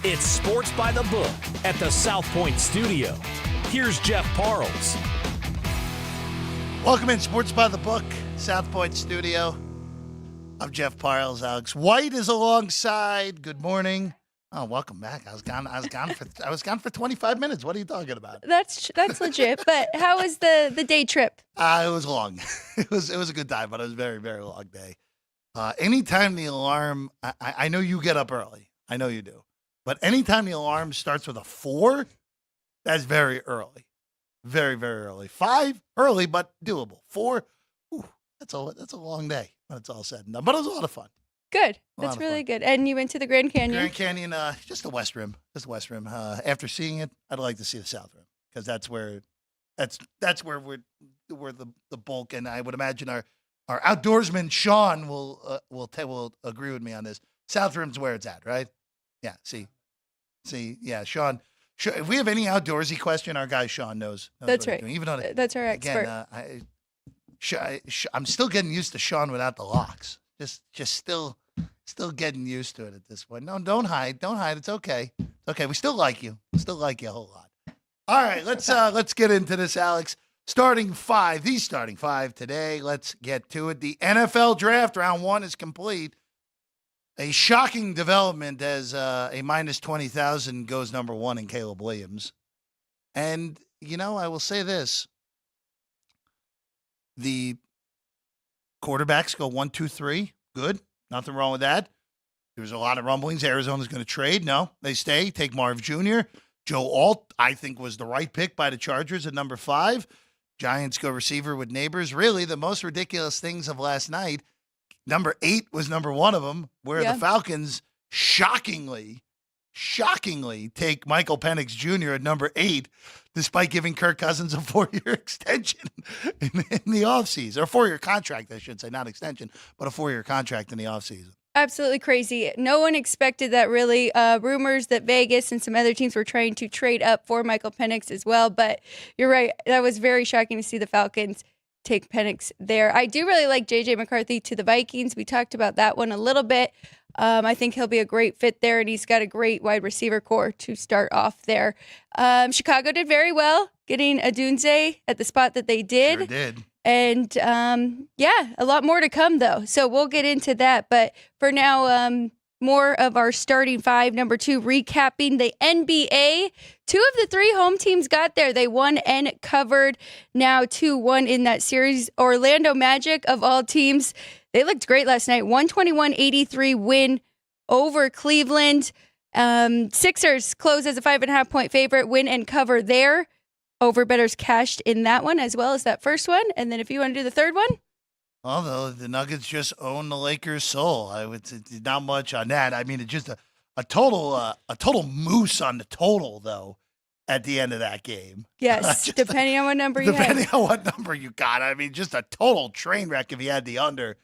It's Sports by the Book at the South Point Studio. Here's Jeff Parles. Welcome in Sports by the Book, South Point Studio. I'm Jeff Parles. Alex White is alongside. Good morning. Oh, welcome back. I was gone for 25 minutes. What are you talking about? That's legit. But how was the day trip? It was long. It was a good time, but it was a very, very long day. Anytime the alarm, I know you get up early. I know you do. But anytime the alarm starts with a 4, that's very early. Very, very early. 5, early, but doable. 4, that's a long day when it's all said and done. But it was a lot of fun. Good. That's really good. And you went to the Grand Canyon? Grand Canyon, just the West Rim. After seeing it, I'd like to see the South Rim because that's where we're the bulk. And I would imagine our outdoorsman Sean will agree with me on this. South Rim's where it's at, right? Yeah. See, yeah, Sean. If we have any outdoorsy question, our guy Sean knows that's what right. he's doing. Even on that's our expert. Again, I'm still getting used to Sean without the locks. Just still getting used to it at this point. No, don't hide. It's okay. It's okay. We still like you. A whole lot. All right, let's get into this, Alex. The starting five today. Let's get to it. The NFL draft round 1 is complete. A shocking development as a minus 20,000 goes number 1 in Caleb Williams. And, I will say this. The quarterbacks go 1, 2, 3. Good. Nothing wrong with that. There's a lot of rumblings. Arizona's going to trade. No, they stay. Take Marv Jr. Joe Alt, I think, was the right pick by the Chargers at number 5. Giants go receiver with Neighbors. Really, the most ridiculous things of last night, number 8 was number 1 of them, where the Falcons shockingly take Michael Penix Jr. at number 8, despite giving Kirk Cousins a 4-year extension in the offseason. Or a 4-year contract, I should say, not extension, but a 4-year contract in the offseason. Absolutely crazy. No one expected that, really. Rumors that Vegas and some other teams were trying to trade up for Michael Penix as well. But you're right. That was very shocking to see the Falcons take Penix there. I do really like J.J. McCarthy to the Vikings. We talked about that one a little bit. I think he'll be a great fit there, and he's got a great wide receiver core to start off there. Chicago did very well getting Odunze at the spot that they did. Sure did. And, a lot more to come, though. So we'll get into that. But for now, more of our starting 5. Number 2, recapping the NBA. 2 of the 3 home teams got there. They won and covered. Now 2-1 in that series. Orlando Magic, of all teams, they looked great last night. 121-83 win over Cleveland. Sixers close as a 5.5-point favorite. Win and cover there. Over bettors cashed in that one as well as that first one. And then if you want to do the third one. Although the Nuggets just own the Lakers' soul. I would say not much on that. I mean, it's just a total moose on the total, though, at the end of that game. Yes, depending on what number you have. Depending on what number you got. I mean, just a total train wreck if you had the under,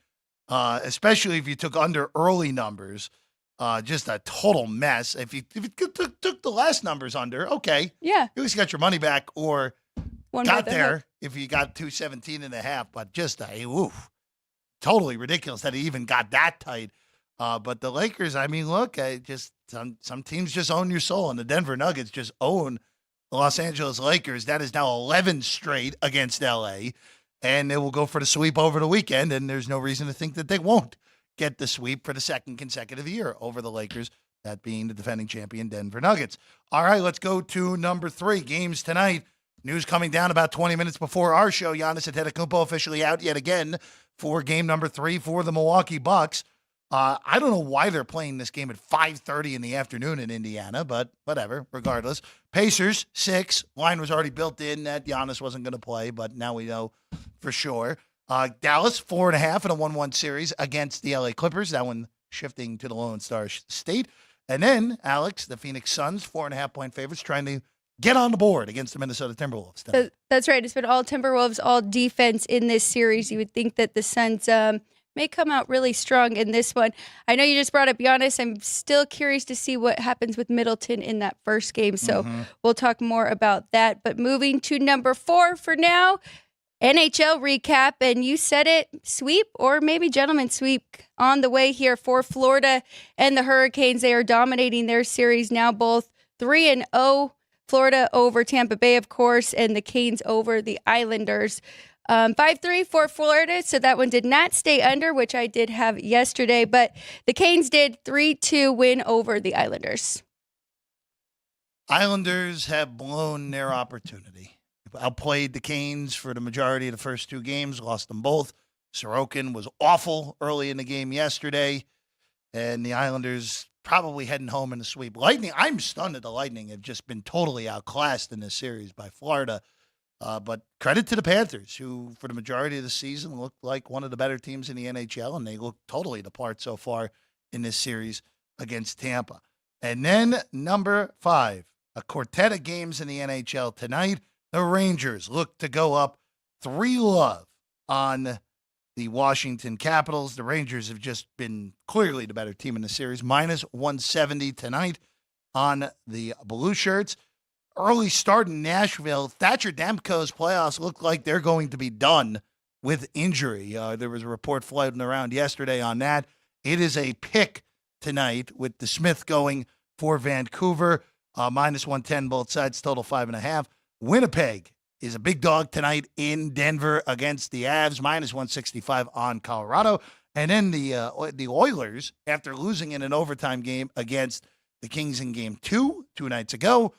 especially if you took under early numbers. Just a total mess. If you took the last numbers under, okay. Yeah. You at least got your money back or One got there if you got 217.5, but just totally ridiculous that he even got that tight. But the Lakers, I mean, look, some teams just own your soul, and the Denver Nuggets just own the Los Angeles Lakers. That is now 11 straight against LA, and they will go for the sweep over the weekend, and there's no reason to think that they won't get the sweep for the second consecutive year over the Lakers, that being the defending champion Denver Nuggets. All right, let's go to number 3. Games tonight. News coming down about 20 minutes before our show. Giannis Antetokounmpo officially out yet again for game number 3 for the Milwaukee Bucks. I don't know why they're playing this game at 5:30 in the afternoon in Indiana, but whatever, regardless. Pacers, 6. Line was already built in that Giannis wasn't going to play, but now we know for sure. Dallas, 4.5 in a 1-1 series against the LA Clippers. That one shifting to the Lone Star State. And then, Alex, the Phoenix Suns, 4.5-point favorites, trying to get on the board against the Minnesota Timberwolves. That's right. It's been all Timberwolves, all defense in this series. You would think that the Suns may come out really strong in this one. I know you just brought up Giannis. I'm still curious to see what happens with Middleton in that first game. So we'll talk more about that. But moving to number 4 for now. NHL recap, and you said it, sweep or maybe gentleman sweep on the way here for Florida and the Hurricanes. They are dominating their series now, both 3-0. Florida over Tampa Bay, of course, and the Canes over the Islanders. 5-3 for Florida, so that one did not stay under, which I did have yesterday, but the Canes did 3-2 win over the Islanders. Islanders have blown their opportunity. Outplayed the Canes for the majority of the first two games, lost them both. Sorokin was awful early in the game yesterday, and the Islanders probably heading home in the sweep. Lightning, I'm stunned that the Lightning have just been totally outclassed in this series by Florida. But credit to the Panthers, who for the majority of the season looked like one of the better teams in the NHL, and they look totally the part so far in this series against Tampa. And then number 5, a quartet of games in the NHL tonight. The Rangers look to go up 3-0 on the Washington Capitals. The Rangers have just been clearly the better team in the series, minus 170 tonight on the Blue Shirts. Early start in Nashville. Thatcher Demko's playoffs look like they're going to be done with injury. There was a report floating around yesterday on that. It is a pick tonight with the Smith going for Vancouver, minus 110 both sides, total 5.5. Winnipeg is a big dog tonight in Denver against the Avs, minus 165 on Colorado. And then the Oilers, after losing in an overtime game against the Kings in game 2 nights ago,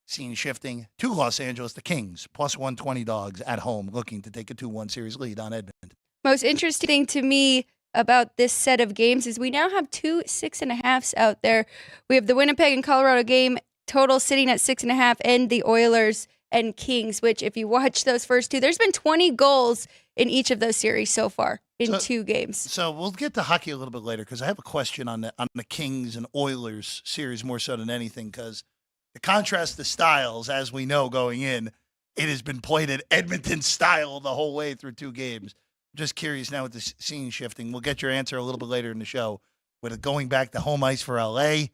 scene shifting to Los Angeles. The Kings, plus 120 dogs at home, looking to take a 2-1 series lead on Edmonton. Most interesting thing to me about this set of games is we now have 2 6.5s out there. We have the Winnipeg and Colorado game total sitting at 6.5, and the Oilers and Kings, which if you watch those first two, there's been 20 goals in each of those series so far in 2 games. So we'll get to hockey a little bit later because I have a question on the Kings and Oilers series more so than anything, because the contrast the styles, as we know going in, it has been played at Edmonton style the whole way through 2 games. I'm just curious now with the scene shifting. We'll get your answer a little bit later in the show. With it going back to home ice for LA,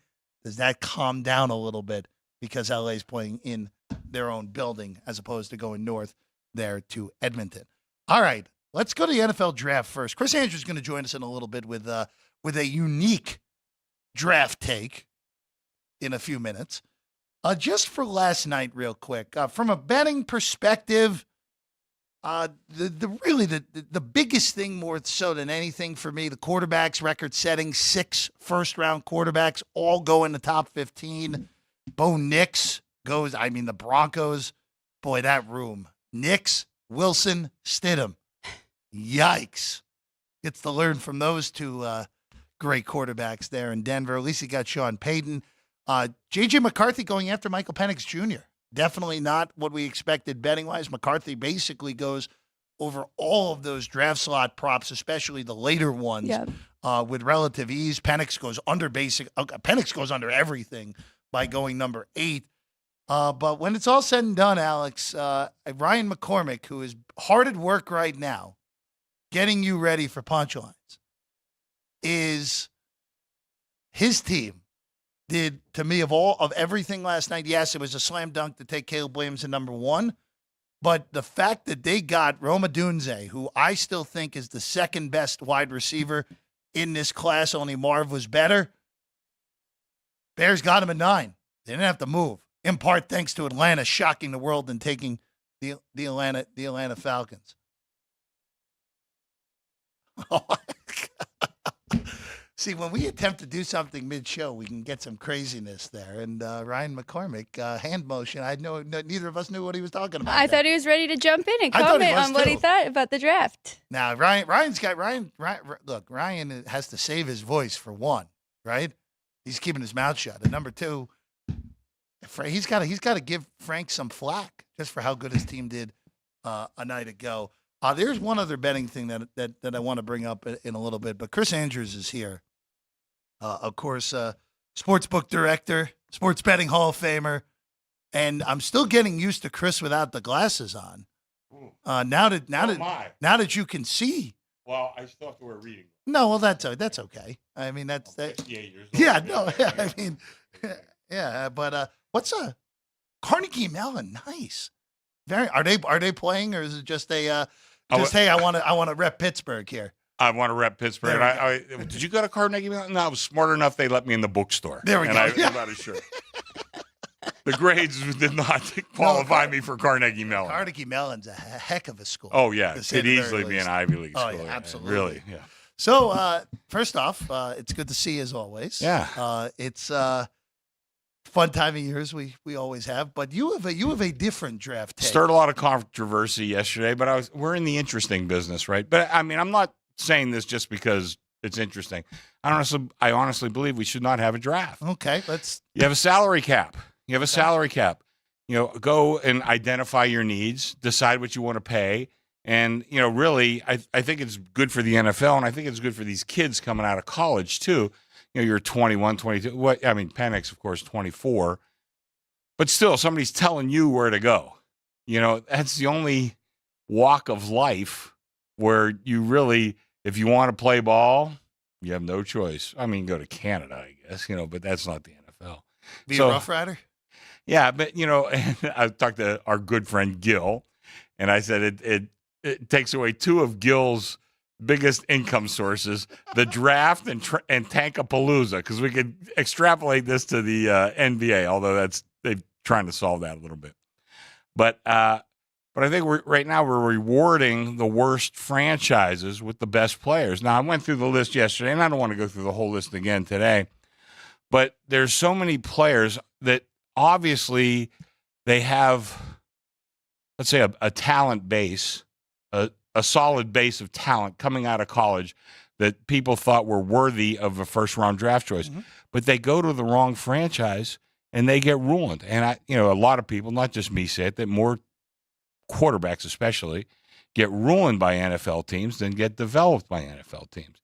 does that calm down a little bit because LA is playing in their own building as opposed to going north there to Edmonton? All right, let's go to the NFL draft first. Chris Andrews is going to join us in a little bit with a unique draft take in a few minutes. Just for last night, real quick, from a betting perspective, the biggest thing more so than anything for me, the quarterbacks, record-setting 6 first-round quarterbacks all go in the top 15. Bo Nix goes, the Broncos, boy, that room. Nix, Wilson, Stidham. Yikes. Gets to learn from those 2 great quarterbacks there in Denver. At least he got Sean Payton. J.J. McCarthy going after Michael Penix Jr. Definitely not what we expected betting-wise. McCarthy basically goes over all of those draft slot props, especially the later ones, with relative ease. Penix goes under everything by going number 8. But when it's all said and done, Alex, Ryan McCormick, who is hard at work right now, getting you ready for punchlines, is his team did, to me, of everything last night. Yes, it was a slam dunk to take Caleb Williams at number 1, but the fact that they got Rome Odunze, who I still think is the second best wide receiver in this class, only Marv was better. Bears got him at 9. They didn't have to move, in part thanks to Atlanta shocking the world and taking the Atlanta Falcons. See, when we attempt to do something mid-show, we can get some craziness there. And Ryan McCormick, hand motion, neither of us knew what he was talking about. I thought he was ready to jump in and comment on what he thought about the draft. Now, Ryan has to save his voice for one, right? He's keeping his mouth shut. And number 2, he's got to give Frank some flack just for how good his team did a night ago. There's one other betting thing that I want to bring up in a little bit, but Chris Andrews is here. Of course, sportsbook director, sports betting Hall of Famer, and I'm still getting used to Chris without the glasses on. Now that you can see. Well, I still have to wear reading. No, well that's okay. I mean that's 58 years old. Yeah, no, I mean, yeah. But what's Carnegie Mellon? Nice. Are they playing, or is it just a Oh, just hey, I want to rep Pittsburgh here? I want to rep Pittsburgh. There And we did you go to Carnegie Mellon? No, I was smart enough. They let me in the bookstore. There we and go. I'm not sure. The grades did not qualify me for Carnegie Mellon. Carnegie Mellon's a heck of a school. Oh, yeah. to It say could the very easily be least. an Ivy League Oh, school. yeah, absolutely. Really, yeah. So, first off, it's good to see you as always. Yeah. It's fun time of years we always have, but you have a different draft take. Stirred a lot of controversy yesterday, but we're in the interesting business, right? But I mean, I'm not saying this just because it's interesting. I honestly believe we should not have a draft. Okay, You have a salary cap. Go and identify your needs, decide what you want to pay. And, really, I think it's good for the NFL, and I think it's good for these kids coming out of college, too. You're 21, 22. Penix, of course, 24. But still, somebody's telling you where to go. That's the only walk of life where you really, if you want to play ball, you have no choice. Go to Canada, I guess, but that's not the NFL. Be a Rough Rider? Yeah, but, I talked to our good friend Gil, and I said it takes away two of Gil's biggest income sources, the draft and Tankapalooza, because we could extrapolate this to the NBA, although they're trying to solve that a little bit. But I think right now we're rewarding the worst franchises with the best players. Now, I went through the list yesterday, and I don't want to go through the whole list again today, but there's so many players that obviously they have, let's say, a talent base, a solid base of talent coming out of college that people thought were worthy of a first-round draft choice. Mm-hmm. But they go to the wrong franchise, and they get ruined. And, a lot of people, not just me, say it, that more quarterbacks especially get ruined by NFL teams than get developed by NFL teams.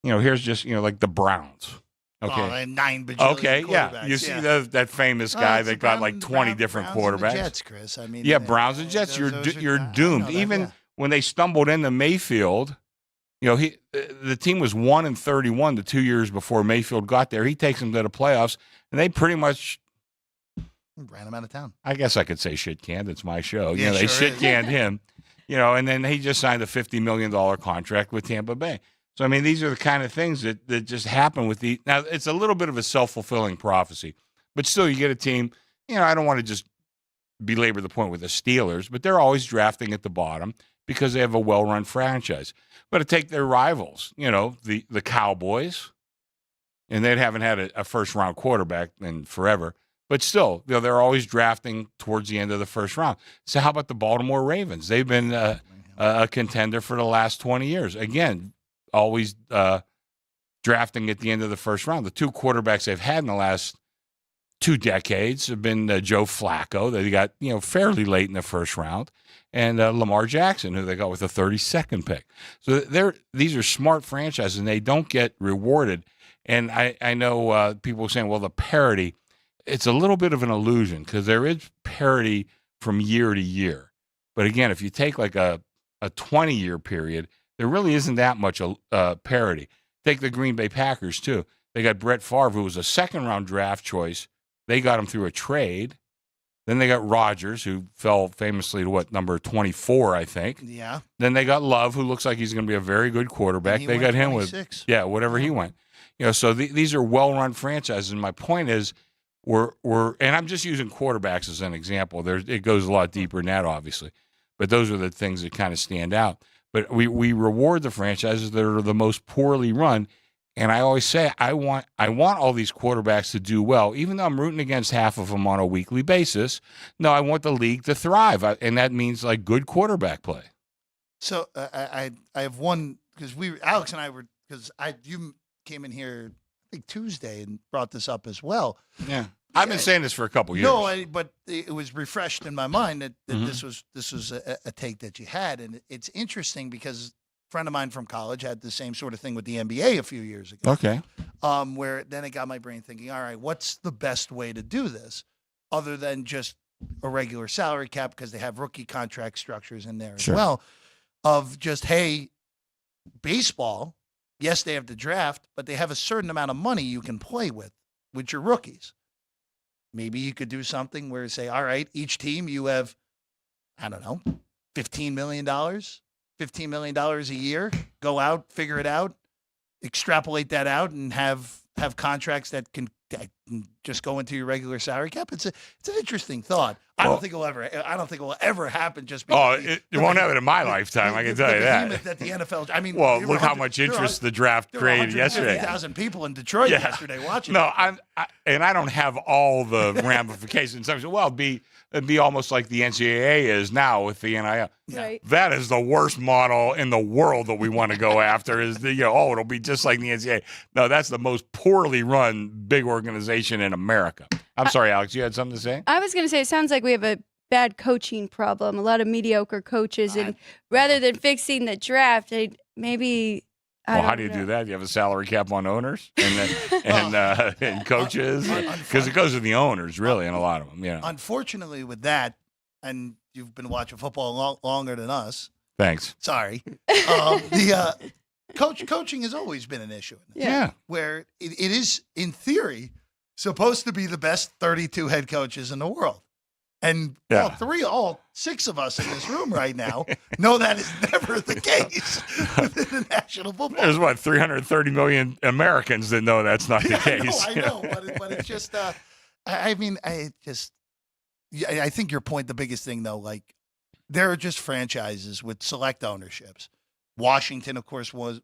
Here's just, like the Browns. Okay. Oh, and 9 bajillion okay, yeah. You see that famous guy that got like 20 different quarterbacks. Browns and Jets, Chris. Browns and Jets, you're doomed. Even when they stumbled into Mayfield, the team was 1-31 the 2 years before Mayfield got there. He takes them to the playoffs, and they pretty much ran him out of town. I guess I could say shit canned. It's my show. Yeah, they sure shit canned him. And then he just signed a $50 million contract with Tampa Bay. So these are the kind of things that just happen with the. Now it's a little bit of a self-fulfilling prophecy, but still, you get a team. I don't want to just belabor the point with the Steelers, but they're always drafting at the bottom because they have a well-run franchise. But to take their rivals, the Cowboys, and they haven't had a first-round quarterback in forever, but still, they're always drafting towards the end of the first round. So how about the Baltimore Ravens? They've been a contender for the last 20 years. Again, always drafting at the end of the first round. The two quarterbacks they've had in the last 2 decades have been Joe Flacco, that they got fairly late in the first round, and Lamar Jackson, who they got with the 32nd pick. So these are smart franchises, and they don't get rewarded. And I know people are saying, well, the parity, it's a little bit of an illusion because there is parity from year to year. But again, if you take like a 20-year period, there really isn't that much parity. Take the Green Bay Packers, too. They got Brett Favre, who was a second-round draft choice. They got him through a trade. Then they got Rodgers, who fell famously to, number 24, I think. Yeah. Then they got Love, who looks like he's going to be a very good quarterback. They got him 26. with, whatever he went. So these are well-run franchises. And my point is, and I'm just using quarterbacks as an example. It goes a lot deeper than that, obviously. But those are the things that kind of stand out. But we reward the franchises that are the most poorly run. And I always say I want all these quarterbacks to do well, even though I'm rooting against half of them on a weekly basis. No, I want the league to thrive, and that means like good quarterback play. So I have one because Alex and I were you came in here I think Tuesday and brought this up as well. Yeah. I've been saying this for a couple years. No, but it was refreshed in my mind that this was a take that you had, and it's interesting because a friend of mine from college had the same sort of thing with the NBA a few years ago. Okay. Where then it got my brain thinking, all right, what's the best way to do this other than just a regular salary cap because they have rookie contract structures in there as well of just, hey, baseball, yes, they have the draft, but they have a certain amount of money you can play with your rookies. Maybe you could do something where say, all right, each team you have I don't know, $15 million, $15 million a year, go out, figure it out, extrapolate that out, and have contracts that can just go into your regular salary cap. It's an interesting thought. I don't think it will ever happen. Just because it won't happen in my lifetime. I can tell you that. That the NFL. I mean, well, look how much interest the draft created yesterday. 150,000 people in Detroit yesterday watching. No, I don't have all the ramifications. I said, well, it'd be almost like the NCAA is now with the NIL. Right. That is the worst model in the world that we want to go after. Is it'll be just like the NCAA. No, that's the most poorly run big organization in America. I'm sorry, Alex, you had something to say? I was going to say, it sounds like we have a bad coaching problem, a lot of mediocre coaches. And rather than fixing the draft, maybe. How do you do that? You have a salary cap on owners and coaches? Because it goes to the owners, really, and a lot of them. Yeah. Unfortunately, with that, and you've been watching football longer than us. Thanks. Sorry. Coaching has always been an issue. Yeah. Where it is, in theory, supposed to be the best 32 head coaches in the world. And all 6 of us in this room right now know that is never the case within the National Football League. There's 330 million Americans that know that's not the case. I know, but it's just, I think your point, the biggest thing though, like there are just franchises with select ownerships. Washington, of course, was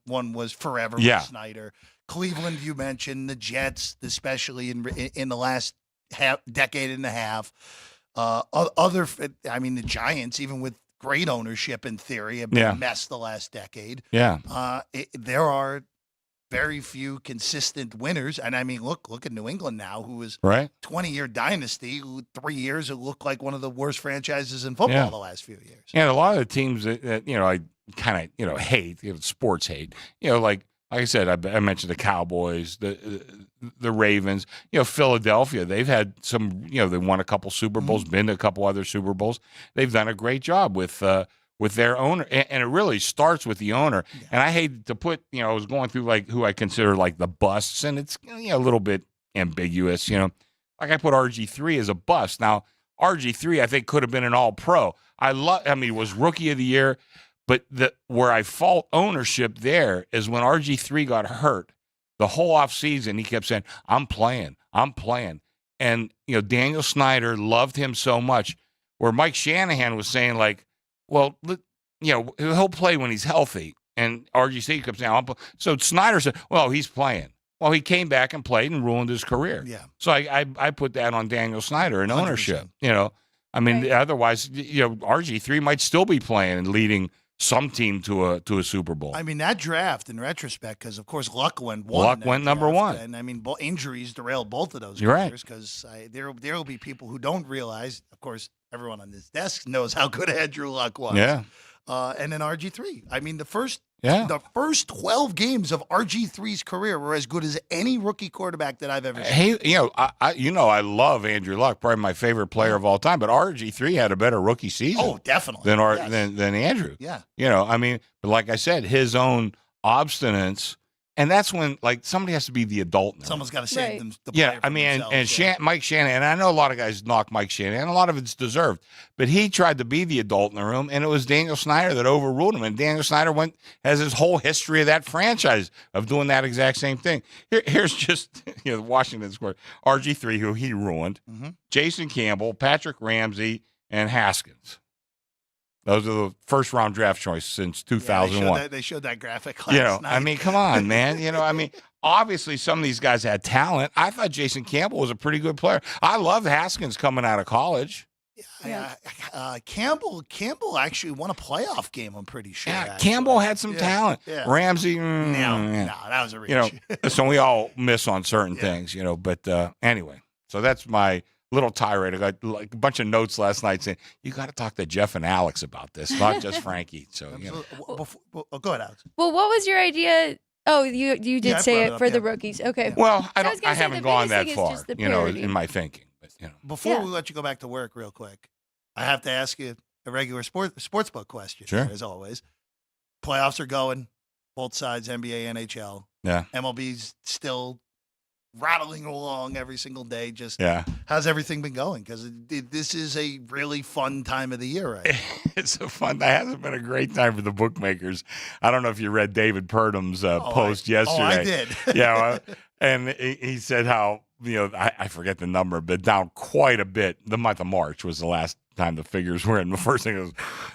forever with Snyder. Cleveland, you mentioned the Jets, especially in the last decade and a half. The Giants, even with great ownership in theory, have been a mess the last decade. Yeah. There are very few consistent winners. And I mean, look at New England now, who is 20-year dynasty, who 3 years it looked like one of the worst franchises in football the last few years. And a lot of the teams that I kind of hate, sports hate, like I said, I mentioned the Cowboys, the Ravens, Philadelphia. They've had some, they won a couple Super Bowls, been to a couple other Super Bowls. They've done a great job with their owner, and it really starts with the owner. Yeah. And I hate to put, I was going through like who I consider like the busts, and it's a little bit ambiguous. Like I put RG3 as a bust. Now RG3, I think could have been an All-Pro. He was Rookie of the Year. But where I fault ownership there is when RG3 got hurt, the whole offseason he kept saying, I'm playing. And, Daniel Snyder loved him so much, where Mike Shanahan was saying, like, well, he'll play when he's healthy. And RG3 kept saying, so Snyder said, well, he's playing. Well, he came back and played and ruined his career. Yeah. So I put that on Daniel Snyder and ownership, 100%. Otherwise, RG3 might still be playing and leading some team to a Super Bowl. I mean, that draft in retrospect, because of course Luck went number one, and I mean injuries derailed both of those careers. Because there will be people who don't realize. Of course, everyone on this desk knows how good Andrew Luck was. Yeah. And then RG3. I mean, the first 12 games of RG3's career were as good as any rookie quarterback that I've ever seen. Hey, I love Andrew Luck, probably my favorite player of all time, but RG3 had a better rookie season. Oh, definitely. Than Andrew. Yeah. But like I said, his own obstinance. And that's when, like, somebody has to be the adult now. Someone's got to save them. Mike Shanahan, and I know a lot of guys knock Mike Shanahan, a lot of it's deserved, but he tried to be the adult in the room, and it was Daniel Snyder that overruled him. And Daniel Snyder has his whole history of that franchise of doing that exact same thing. Here's just, Washington Square, RG3, who he ruined, Jason Campbell, Patrick Ramsey, and Haskins. Those are the first-round draft choices since 2001. Yeah, they showed that graphic last night. I mean, come on, man. Obviously some of these guys had talent. I thought Jason Campbell was a pretty good player. I love Haskins coming out of college. Yeah. Campbell actually won a playoff game, I'm pretty sure. Yeah, Campbell had some talent. Yeah. Ramsey, no, that was a reach. So we all miss on certain things, But anyway, so that's my little tirade. I got like a bunch of notes last night saying, you got to talk to Jeff and Alex about this, not just Frankie. So, go ahead, Alex. Well, what was your idea? Oh, you did say it for the rookies. Okay. Well, I haven't gone that far, in my thinking. But, Before we let you go back to work real quick, I have to ask you a regular sportsbook question, as always. Playoffs are going, both sides, NBA, NHL. Yeah. MLB's still rattling along every single day. Just Yeah. how's everything been going? Because this is a really fun time of the year, right? It's so fun. That hasn't been a great time for the bookmakers. I don't know if you read David Purdum's post yesterday. Oh, I did. Yeah, and he said how, I forget the number, but down quite a bit. The month of March was the last time the figures were in. The first thing was,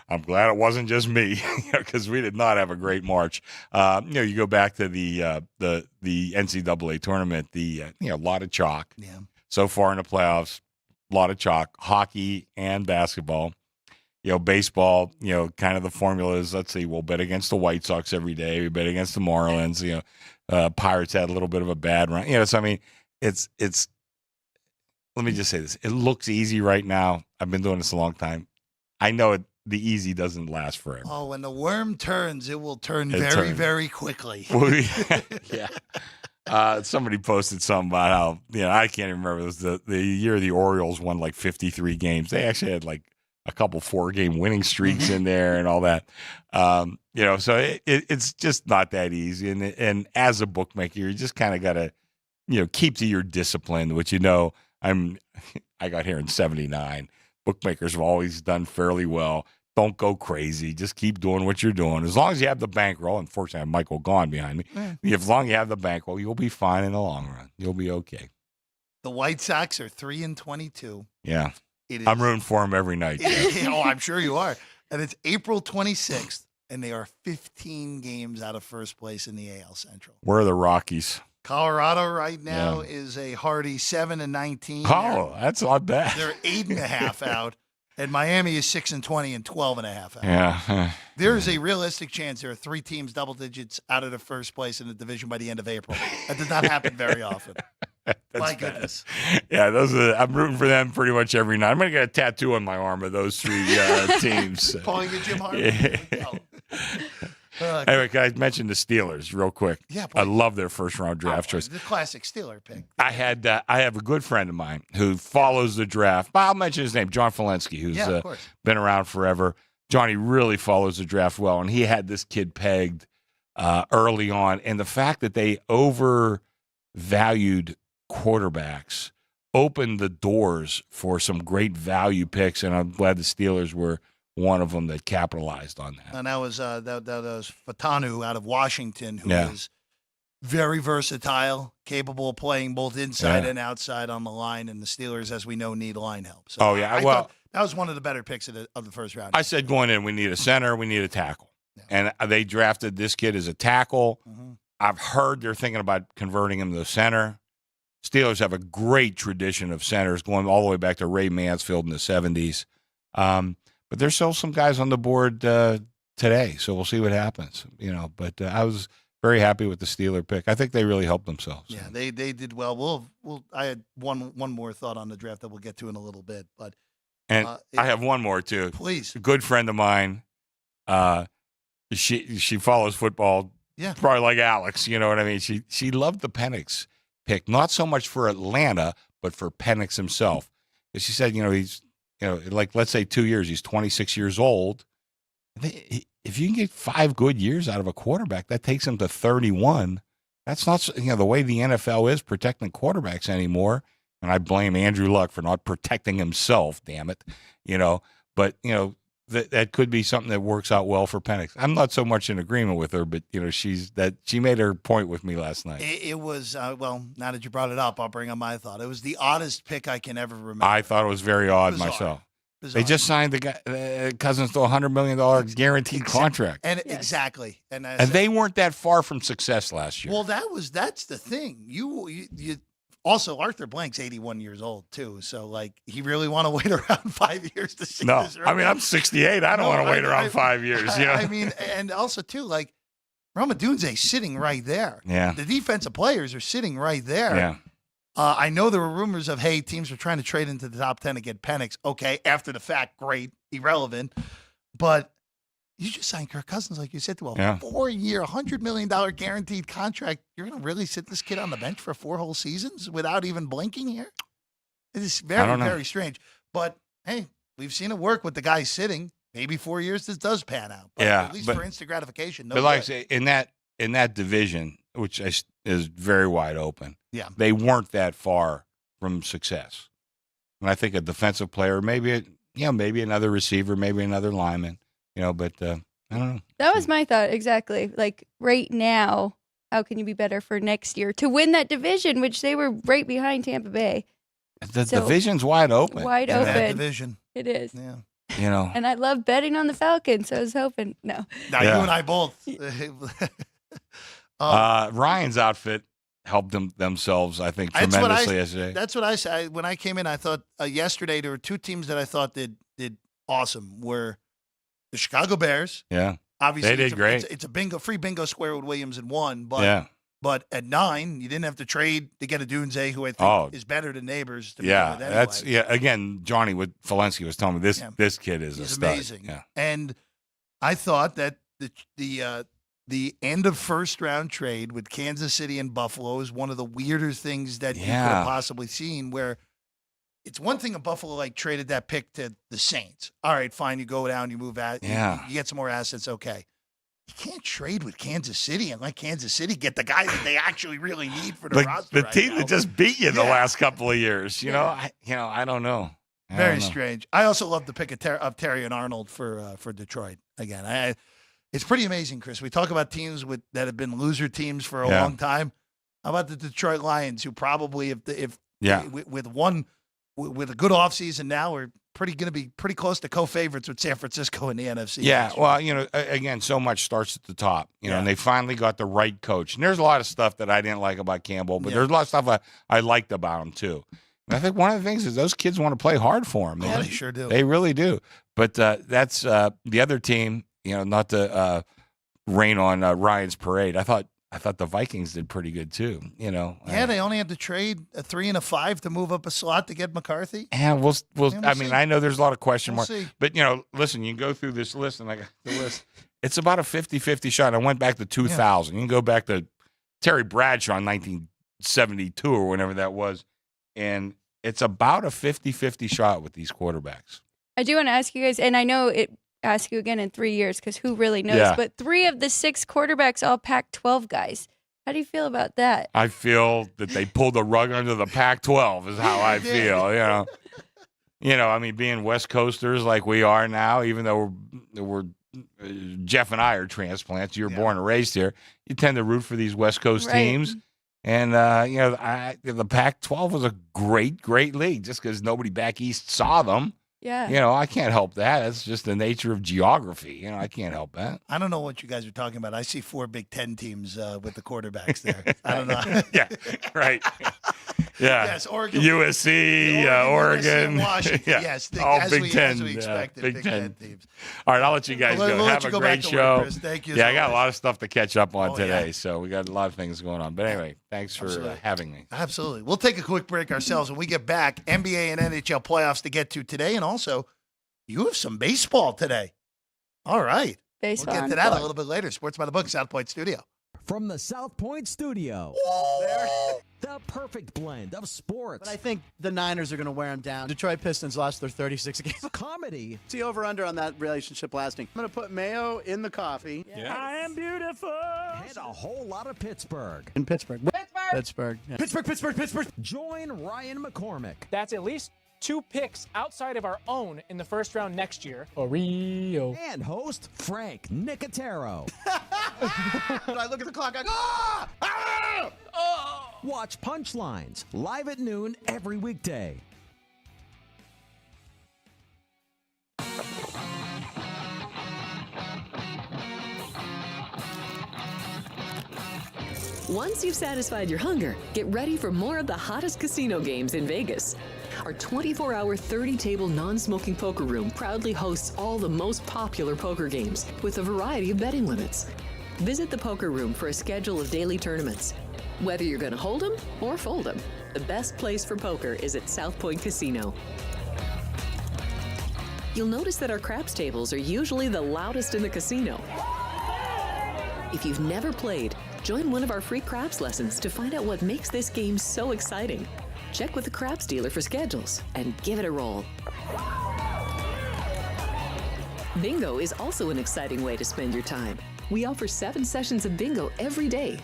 I'm glad it wasn't just me, because we did not have a great March. You go back to the NCAA tournament, a lot of chalk. Yeah. So far in the playoffs, a lot of chalk, hockey and basketball. Baseball, kind of the formula is, let's see, we'll bet against the White Sox every day. We bet against the Marlins. Pirates had a little bit of a bad run. So I mean, it's. Let me just say this: it looks easy right now. I've been doing this a long time. I know the easy doesn't last forever. Oh, when the worm turns, it will turn It very, turns. very quickly. Yeah. Somebody posted something about how, I can't even remember. It was the year the Orioles won like 53 games. They actually had like a couple 4-game winning streaks in there and all that. So it's just not that easy. And as a bookmaker, you just kind of got to, keep to your discipline, which, I got here in 79. Bookmakers have always done fairly well. Don't go crazy. Just keep doing what you're doing. As long as you have the bankroll, unfortunately, I have Michael Gone behind me. As long as you have the bankroll, you'll be fine in the long run. You'll be okay. The White Sox are 3-22. Yeah. It is, I'm rooting for them every night. Oh, I'm sure you are. And it's April 26th, and they are 15 games out of first place in the AL Central. Where are the Rockies? Colorado right now is a hearty 7-19. Oh, that's not bad. They're 8.5 out, and Miami is 6-20 and 12.5 out. Yeah. There is a realistic chance there are 3 teams double digits out of the first place in the division by the end of April. That does not happen very often. My goodness. Yeah, I'm rooting for them pretty much every night. I'm going to get a tattoo on my arm of those 3 teams. Calling it Jim Harbaugh. Yeah. Anyway, can I mention the Steelers real quick? Yeah, I please. love their first round draft choice. The classic Steeler pick. I have a good friend of mine who follows the draft. I'll mention his name, John Falensky, who's Yeah, of course. been around forever. Johnny really follows the draft well, and he had this kid pegged early on. And the fact that they overvalued quarterbacks opened the doors for some great value picks, and I'm glad the Steelers were one of them that capitalized on that. And that was Fatanu out of Washington, who Yeah. is very versatile, capable of playing both inside Yeah. and outside on the line. And the Steelers, as we know, need line help. So Oh, yeah. I Well, thought that was one of the better picks of the first round. I said going in, we need a center, we need a tackle. Yeah. And they drafted this kid as a tackle. Mhm. I've heard they're thinking about converting him to center. Steelers have a great tradition of centers going all the way back to Ray Mansfield in the 70s. But there's still some guys on the board today, so we'll see what happens. But I was very happy with the Steeler pick. I think they really helped themselves. Yeah, they did well. I had one more thought on the draft that we'll get to in a little bit, but And I have one more too. please. A good friend of mine. She follows football. Yeah. Probably like Alex. You know what I mean? She loved the Penix pick, not so much for Atlanta, but for Penix himself. Because she said, he's, like let's say 2 years, he's 26 years old. If you can get 5 good years out of a quarterback, that takes him to 31. That's not, the way the NFL is protecting quarterbacks anymore. And I blame Andrew Luck for not protecting himself, damn it. But, that could be something that works out well for Penix. I'm not so much in agreement with her, but, she made her point with me last night. It was, now that you brought it up, I'll bring up my thought. It was the oddest pick I can ever remember. I thought it was very odd Bizarre. myself. Bizarre. They just signed the guy, Cousins to a $100 million guaranteed contract. And Yes. exactly. And They weren't that far from success last year. well, that's the thing. You also, Arthur Blank's 81 years old too. So he really want to wait around 5 years to see no, this? I mean, I'm 68. I don't No, want to wait I- around 5 years. I mean, and also too, Roma Dunze's sitting right there. Yeah. The defensive players are sitting right there. Yeah. I know there were rumors of, hey, teams were trying to trade into the top 10 to get Penix. Okay, after the fact, great, irrelevant. But you just signed Kirk Cousins, like you said, to a 4-year, $100 million guaranteed contract. You're going to really sit this kid on the bench for 4 whole seasons without even blinking here? It is very, very strange. But, hey, we've seen it work with the guy sitting. Maybe 4 years this does pan out. But Yeah, at least but- for instant gratification. No But like I good. say, in that division, which is very wide open. Yeah. They weren't that far from success. And I think a defensive player, maybe another receiver, maybe another lineman, but I don't know. That was my thought, exactly. Like, right now, how can you be better for next year to win that division, which they were right behind Tampa Bay? The So, division's wide open. Wide In that open. division. It is. Yeah. And I love betting on the Falcons, so I was hoping. No. Now, Yeah. you and I both. Ryan's outfit helped themselves, I think, That's what tremendously yesterday. That's what I said. When I came in, I thought yesterday there were two teams that I thought did awesome. Were the Chicago Bears. Yeah. Obviously, They did great. It's a free bingo square with Williams and one. But Yeah. but at 9, you didn't have to trade to get a Dunze, who I think is better than Neighbors. To begin with anyway. Again, Johnny Valensky was telling me this kid is He's a stud. amazing. Yeah. And I thought that the end of first round trade with Kansas City and Buffalo is one of the weirder things that you could Yeah. have possibly seen. Where it's one thing if Buffalo traded that pick to the Saints. All right, fine, you go down, you move out, Yeah. you get some more assets. Okay, you can't trade with Kansas City and let Kansas City get the guy that they actually really need for the roster. The right team now. that just beat you the Yeah. last couple of years. I don't know. Very strange. I also love the pick of Terry and Arnold for Detroit again. It's pretty amazing, Chris. We talk about teams that have been loser teams for a long time. How about the Detroit Lions, who probably with a good offseason now are going to be pretty close to co-favorites with San Francisco in the NFC. Yeah, well, again, so much starts at the top, and they finally got the right coach. And there's a lot of stuff that I didn't like about Campbell, but there's a lot of stuff I liked about him too. And I think one of the things is those kids want to play hard for him. Yeah, they sure do. They really do. But that's the other team. Not to rain on Ryan's parade. I thought the Vikings did pretty good too. Yeah, they only had to trade a 3 and a 5 to move up a slot to get McCarthy. Yeah, we'll I mean, see. I know there's a lot of question We'll marks, see. but listen, you can go through this list, and I got the list. It's about a 50-50 shot. I went back to 2000. You can go back to Terry Bradshaw in 1972 or whenever that was, and it's about a 50-50 shot with these quarterbacks. I do want to ask you guys, and I know ask you again in 3 years because who really knows, Yeah. but 3 of the 6 quarterbacks all Pac-12 guys. How do you feel about that? I feel that they pulled the rug under the Pac-12 is how I feel, I mean, being West Coasters like we are now, even though we're Jeff and I are transplants, you're born and raised here, you tend to root for these West Coast Right. teams. And, the Pac-12 was a great, great league just because nobody back east saw them. Yeah. I can't help that. That's just the nature of geography. I can't help that. I don't know what you guys are talking about. I see 4 Big Ten teams with the quarterbacks there. I don't know. Yeah, right. Yeah. Yes, Oregon. USC, Oregon. and Washington. Yeah. Yes, all as Big we Ten. expected. Big Ten. teams. All right, I'll let you guys We'll go. let Have you a go back great to work, show. Chris. Thank you as Yeah, I got a always. lot of stuff to catch up on Oh, today, yeah. so we got a lot of things going on. But anyway, thanks for Absolutely. having me. Absolutely. We'll take a quick break ourselves. When we get back, NBA and NHL playoffs to get to today. And also, you have some baseball today. All right. Baseball We'll get on to that a board. little bit later. Sports by the Book, South Point Studio. From the South Point Studio, the perfect blend of sports, But I think the Niners are going to wear them down. Detroit Pistons lost their 36 games. comedy, See over-under on that relationship lasting. I'm going to put mayo in the coffee. I am beautiful, and a whole lot of Pittsburgh. In Pittsburgh. Pittsburgh. Yeah. Pittsburgh. Join Ryan McCormick, That's at least 2 picks outside of our own in the first round next year. Oreo. and host Frank Nicotero. I look at the clock. I go, ah! Ah! Watch Punchlines live at noon every weekday. Once you've satisfied your hunger, get ready for more of the hottest casino games in Vegas. Our 24-hour, 30-table non-smoking poker room proudly hosts all the most popular poker games with a variety of betting limits. Visit the poker room for a schedule of daily tournaments. Whether you're going to hold 'em or fold 'em, the best place for poker is at South Point Casino. You'll notice that our craps tables are usually the loudest in the casino. If you've never played, join one of our free craps lessons to find out what makes this game so exciting. Check with the craps dealer for schedules and give it a roll. Bingo is also an exciting way to spend your time. We offer 7 sessions of bingo every day.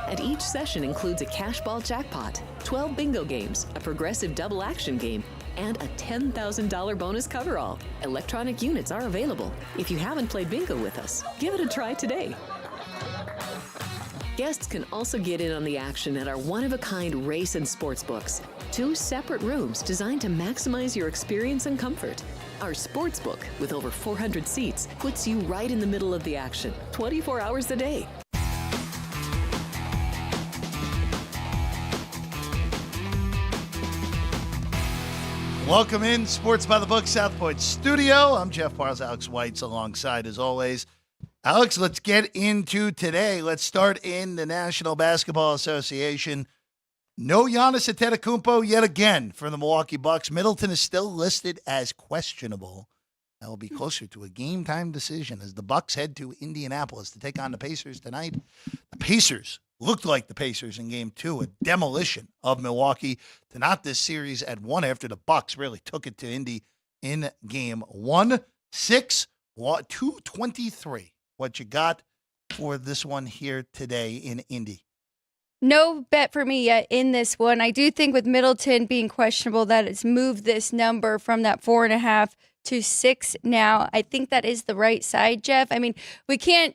And each session includes a cash ball jackpot, 12 bingo games, a progressive double action game, and a $10,000 bonus coverall. Electronic units are available. If you haven't played bingo with us, give it a try today. Guests can also get in on the action at our one-of-a-kind race and sports books. 2 separate rooms designed to maximize your experience and comfort. Our sports book, with over 400 seats, puts you right in the middle of the action, 24 hours a day. Welcome in, Sports by the Book, South Point Studio. I'm Jeff Parles, Alex White's alongside as always. Alex, let's get into today. Let's start in the National Basketball Association. No Giannis Antetokounmpo yet again for the Milwaukee Bucks. Middleton is still listed as questionable. That will be closer to a game-time decision as the Bucks head to Indianapolis to take on the Pacers tonight. The Pacers looked like the Pacers in Game 2, a demolition of Milwaukee to knot this series at 1 after the Bucks really took it to Indy in Game 1. 223. What you got for this one here today in Indy? No bet for me yet in this one. I do think with Middleton being questionable that it's moved this number from that 4.5 to 6 now. I think that is the right side, Jeff. I mean, we can't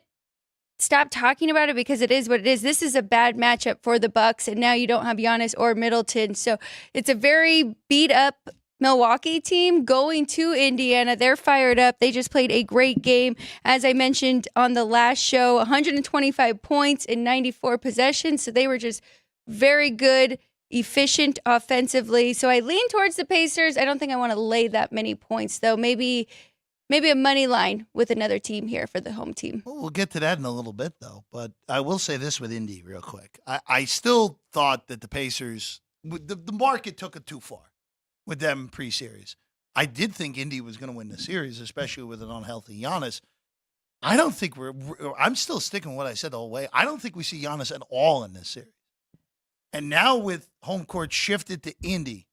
stop talking about it because it is what it is. This is a bad matchup for the Bucks, and now you don't have Giannis or Middleton. So it's a very beat up Milwaukee team going to Indiana. They're fired up. They just played a great game. As I mentioned on the last show, 125 points in 94 possessions. So they were just very good, efficient offensively. So I lean towards the Pacers. I don't think I want to lay that many points, though. Maybe a money line with another team here for the home team. Well, we'll get to that in a little bit, though. But I will say this with Indy real quick. I still thought that the Pacers, the market took it too far with them pre-series. I did think Indy was going to win the series, especially with an unhealthy Giannis. I don't think I'm still sticking with what I said the whole way. I don't think we see Giannis at all in this series. And now with home court shifted to Indy,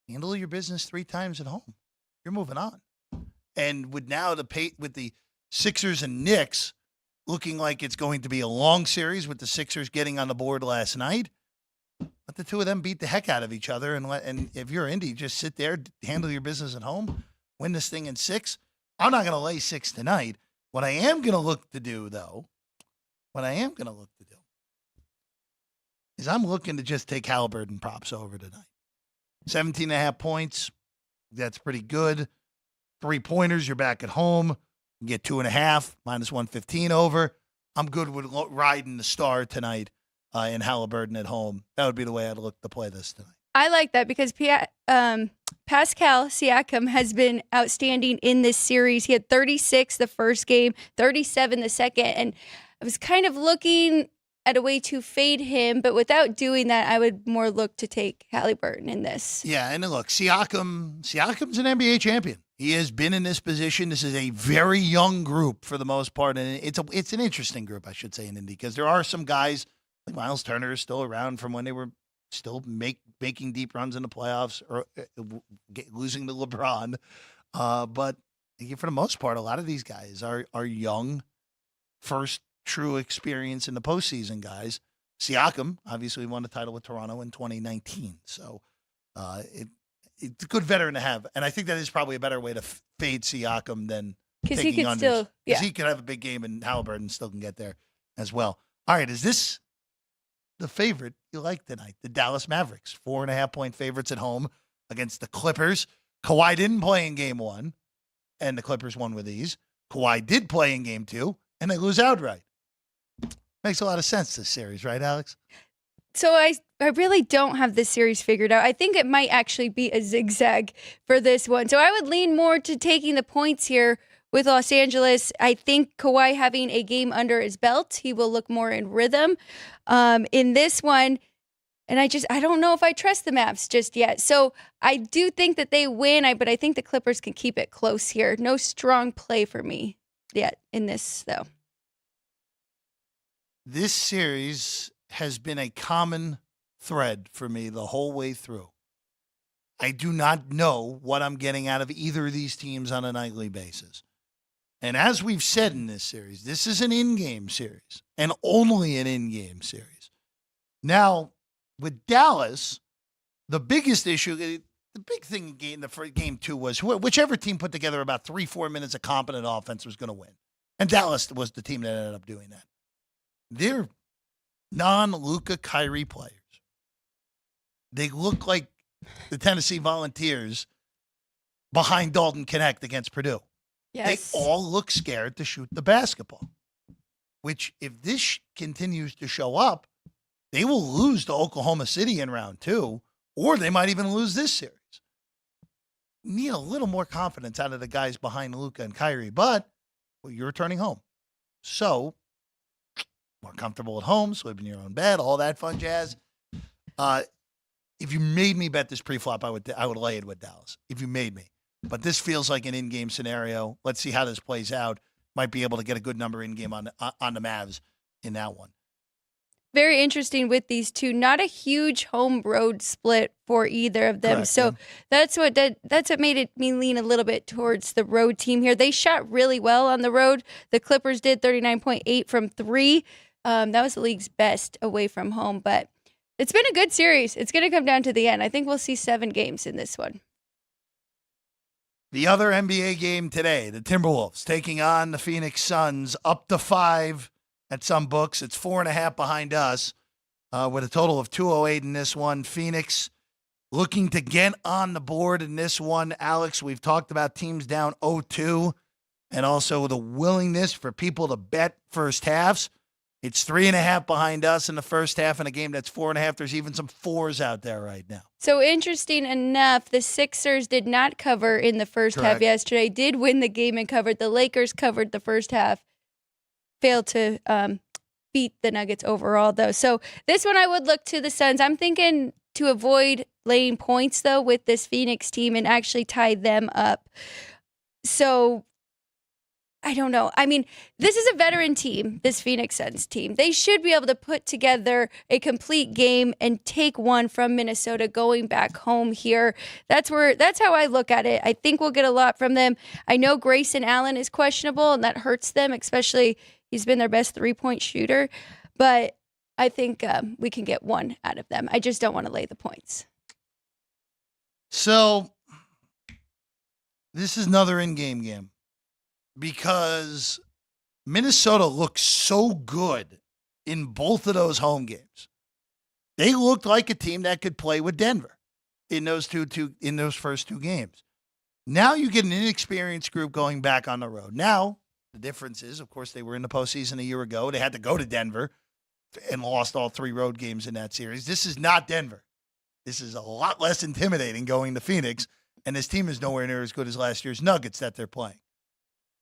handle your business 3 times at home. You're moving on. And with now with the Sixers and Knicks looking like it's going to be a long series with the Sixers getting on the board last night, let the two of them beat the heck out of each other. And if you're Indy, just sit there, handle your business at home, win this thing in 6. I'm not going to lay 6 tonight. What I am going to look to do, though, is I'm looking to just take Halliburton props over tonight. 17.5 points. That's pretty good. 3-pointers, you're back at home. You get 2.5, minus 115 over. I'm good with riding the star tonight in Halliburton at home. That would be the way I'd look to play this tonight. I like that because Pascal Siakam has been outstanding in this series. He had 36 the first game, 37 the second, and I was kind of looking at a way to fade him, but without doing that, I would more look to take Halliburton in this. Yeah, and look, Siakam's an NBA champion. He has been in this position. This is a very young group for the most part, and it's an interesting group, I should say, in Indy, because there are some guys like Miles Turner is still around from when they were still making deep runs in the playoffs or losing to LeBron. But for the most part, a lot of these guys are young, first true experience in the postseason guys. Siakam obviously won the title with Toronto in 2019, so it's a good veteran to have, and I think that is probably a better way to fade Siakam than because taking he can still, because he can have a big game, and Halliburton still can get there as well. All right, is this the favorite you like tonight? The Dallas Mavericks, 4.5-point favorites at home against the Clippers. Kawhi didn't play in Game 1, and the Clippers won with ease. Kawhi did play in Game 2, and they lose outright. Makes a lot of sense, this series, right, Alex? So I really don't have this series figured out. I think it might actually be a zigzag for this one. So I would lean more to taking the points here with Los Angeles. I think Kawhi having a game under his belt, he will look more in rhythm in this one. And I don't know if I trust the Mavs just yet. So I do think that they win, but I think the Clippers can keep it close here. No strong play for me yet in this, though. This series has been a common thread for me the whole way through. I do not know what I'm getting out of either of these teams on a nightly basis. And as we've said in this series, this is an in-game series and only an in-game series. Now, with Dallas, the biggest issue, the big thing in game 2 was whichever team put together about 3-4 minutes of competent offense was going to win. And Dallas was the team that ended up doing that. They're non-Luka Kyrie players. They look like the Tennessee Volunteers behind Dalton Connect against Purdue. Yes. They all look scared to shoot the basketball, which if this continues to show up, they will lose to Oklahoma City in round 2, or they might even lose this series. Need a little more confidence out of the guys behind Luka and Kyrie, but you're returning home. So, more comfortable at home, sleep in your own bed, all that fun jazz. If you made me bet this pre-flop, I would lay it with Dallas, if you made me. But this feels like an in-game scenario. Let's see how this plays out. Might be able to get a good number in-game on the Mavs in that one. Very interesting with these two. Not a huge home-road split for either of them. Correct, so that's what made me lean a little bit towards the road team here. They shot really well on the road. The Clippers did 39.8 from 3. That was the league's best away from home. But it's been a good series. It's going to come down to the end. I think we'll see 7 games in this one. The other NBA game today, the Timberwolves taking on the Phoenix Suns, up to 5 at some books. It's 4.5 behind us with a total of 208 in this one. Phoenix looking to get on the board in this one. Alex, we've talked about teams down 0-2 and also the willingness for people to bet first halves. It's 3.5 behind us in the first half in a game that's 4.5. There's even some 4s out there right now. So interesting enough, the Sixers did not cover in the first half Correct. yesterday, did win the game and covered. The Lakers covered the first half, failed to beat the Nuggets overall, though. So this one I would look to the Suns. I'm thinking to avoid laying points, though, with this Phoenix team and actually tie them up. So I don't know. I mean, this is a veteran team, this Phoenix Suns team. They should be able to put together a complete game and take one from Minnesota going back home here. That's how I look at it. I think we'll get a lot from them. I know Grayson Allen is questionable, and that hurts them, especially he's been their best 3-point shooter. But I think we can get 1 out of them. I just don't want to lay the points. So this is another in-game game. Because Minnesota looked so good in both of those home games. They looked like a team that could play with Denver in those first 2 games. Now you get an inexperienced group going back on the road. Now, the difference is, of course, they were in the postseason a year ago. They had to go to Denver and lost all 3 road games in that series. This is not Denver. This is a lot less intimidating going to Phoenix, and this team is nowhere near as good as last year's Nuggets that they're playing.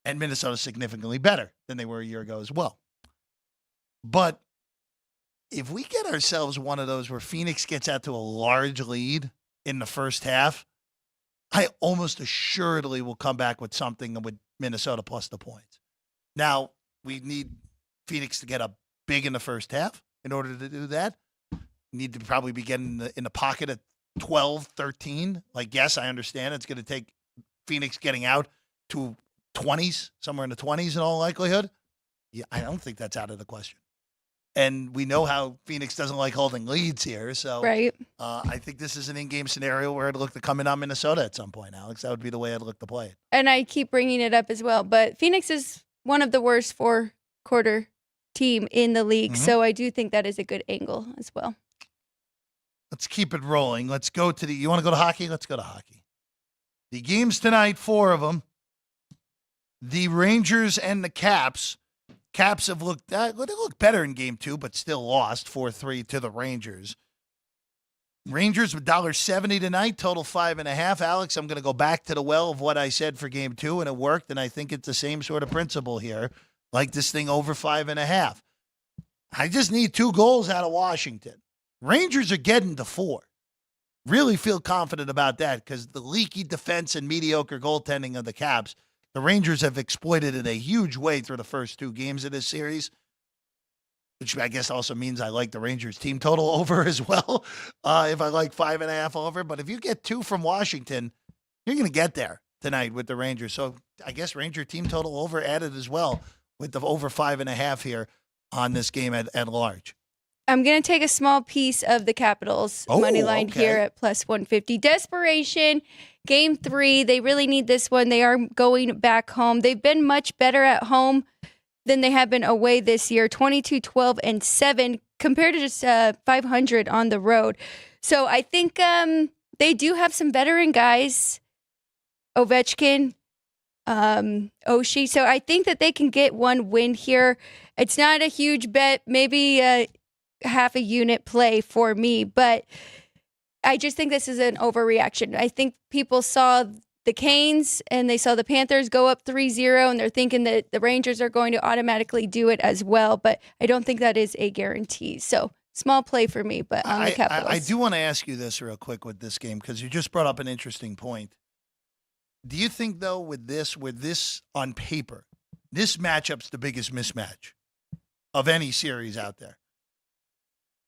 And Minnesota's significantly better than they were a year ago as well. But if we get ourselves one of those where Phoenix gets out to a large lead in the first half, I almost assuredly will come back with something with Minnesota plus the points. Now, we need Phoenix to get up big in the first half in order to do that. We need to probably be getting in the pocket at 12, 13. Like, yes, I understand it's going to take Phoenix getting out to 20s, somewhere in the 20s in all likelihood. Yeah, I don't think that's out of the question. And we know how Phoenix doesn't like holding leads here. So Right. I think this is an in-game scenario where I'd look to come in on Minnesota at some point, Alex. That would be the way I'd look to play it. And I keep bringing it up as well, but Phoenix is one of the worst 4-quarter team in the league. Mm-hmm. So I do think that is a good angle as well. Let's keep it rolling. Let's go to you want to go to hockey? Let's go to hockey. The games tonight, 4 of them. The Rangers and the Caps. Caps have looked they looked better in game 2, but still lost 4-3 to the Rangers. Rangers with $1.70 tonight, total 5.5. Alex, I'm going to go back to the well of what I said for game 2, and it worked, and I think it's the same sort of principle here. Like this thing over 5.5. I just need 2 goals out of Washington. Rangers are getting to 4. Really feel confident about that because the leaky defense and mediocre goaltending of the Caps, the Rangers have exploited in a huge way through the first 2 games of this series, which I guess also means I like the Rangers team total over as well, if I like 5.5 over. But if you get 2 from Washington, you're going to get there tonight with the Rangers. So I guess Ranger team total over added as well with the over 5.5 here on this game at large. I'm going to take a small piece of the Capitals money line okay. here at plus 150. Desperation, game 3. They really need this one. They are going back home. They've been much better at home than they have been away this year. 22-12-7 compared to just 500 on the road. So I think they do have some veteran guys. Ovechkin, Oshie. So I think that they can get one win here. It's not a huge bet, maybe half a unit play for me, but I just think this is an overreaction. I think people saw the Canes and they saw the Panthers go up 3-0 and they're thinking that the Rangers are going to automatically do it as well, but I don't think that is a guarantee. So small play for me, but on the Capitals. I do want to ask you this real quick with this game because you just brought up an interesting point. Do you think, though, with this on paper, this matchup's the biggest mismatch of any series out there?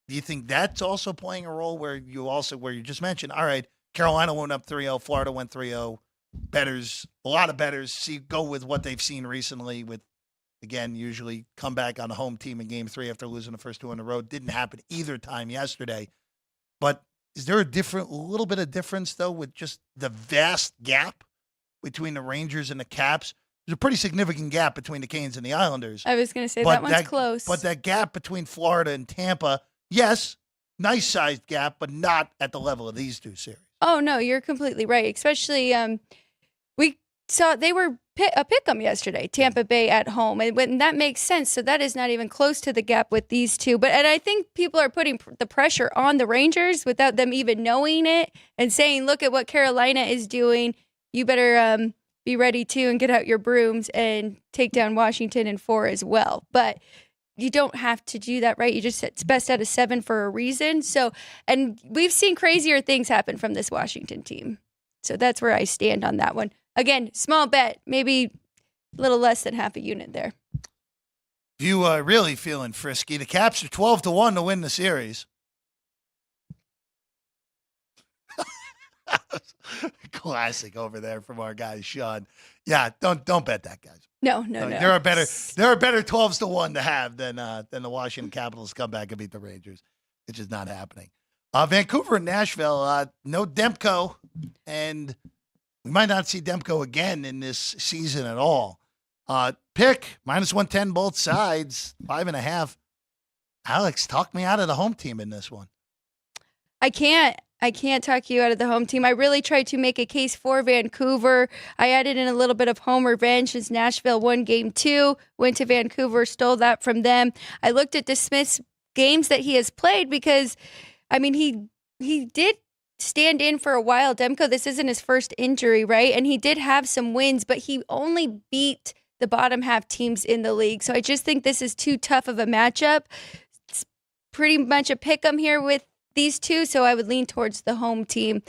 Do you think that's also playing a role where you just mentioned, all right, Carolina went up 3-0, Florida went 3-0, bettors, a lot of bettors go with what they've seen recently with, again, usually come back on the home team in game 3 after losing the first 2 on the road. Didn't happen either time yesterday. But is there a little bit of difference, though, with just the vast gap between the Rangers and the Caps? There's a pretty significant gap between the Canes and the Islanders. I was going to say that one's close. But that gap between Florida and Tampa, yes, nice sized gap, but not at the level of these two series. Oh, no, you're completely right. Especially, we saw they were a pick-em yesterday, Tampa Bay at home. And that makes sense. So that is not even close to the gap with these two. And I think people are putting the pressure on the Rangers without them even knowing it and saying, look at what Carolina is doing. You better be ready to and get out your brooms and take down Washington in 4 as well. But you don't have to do that, right? It's best out of 7 for a reason. So, and we've seen crazier things happen from this Washington team. So that's where I stand on that one. Again, small bet, maybe a little less than half a unit there. If you are really feeling frisky, the Caps are 12-1 to win the series. Classic over there from our guy Sean. Yeah, don't bet that, guys. No. There are better 12-1 to have than the Washington Capitals come back and beat the Rangers. It's just not happening. Vancouver and Nashville, no Demko, and we might not see Demko again in this season at all. Pick -110 both sides, 5.5. Alex, talk me out of the home team in this one. I can't talk you out of the home team. I really tried to make a case for Vancouver. I added in a little bit of home revenge since Nashville won game 2, went to Vancouver, stole that from them. I looked at DeSmith's games that he has played because, I mean, he did stand in for a while. Demko, this isn't his first injury, right? And he did have some wins, but he only beat the bottom half teams in the league. So I just think this is too tough of a matchup. It's pretty much a pick 'em here with these two, so I would lean towards the home team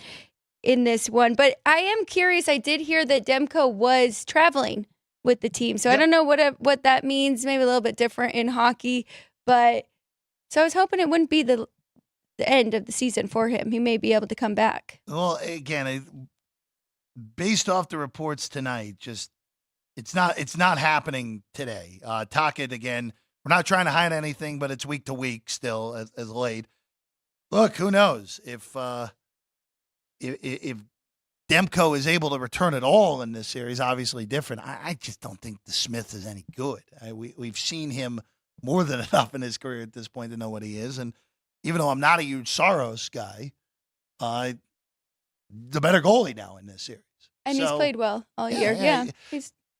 in this one. But I am curious. I did hear that Demko was traveling with the team, so I don't know what that means. Maybe a little bit different in hockey, but so I was hoping it wouldn't be the end of the season for him. He may be able to come back. Well, again, based off the reports tonight, just it's not happening today. Tocchet again. We're not trying to hide anything, but it's week to week still as late. Look, who knows if Demko is able to return at all in this series? Obviously different. I just don't think DeSmith is any good. We've seen him more than enough in his career at this point to know what he is. And even though I'm not a huge Saros guy, the better goalie now in this series. And he's played well all year. Yeah.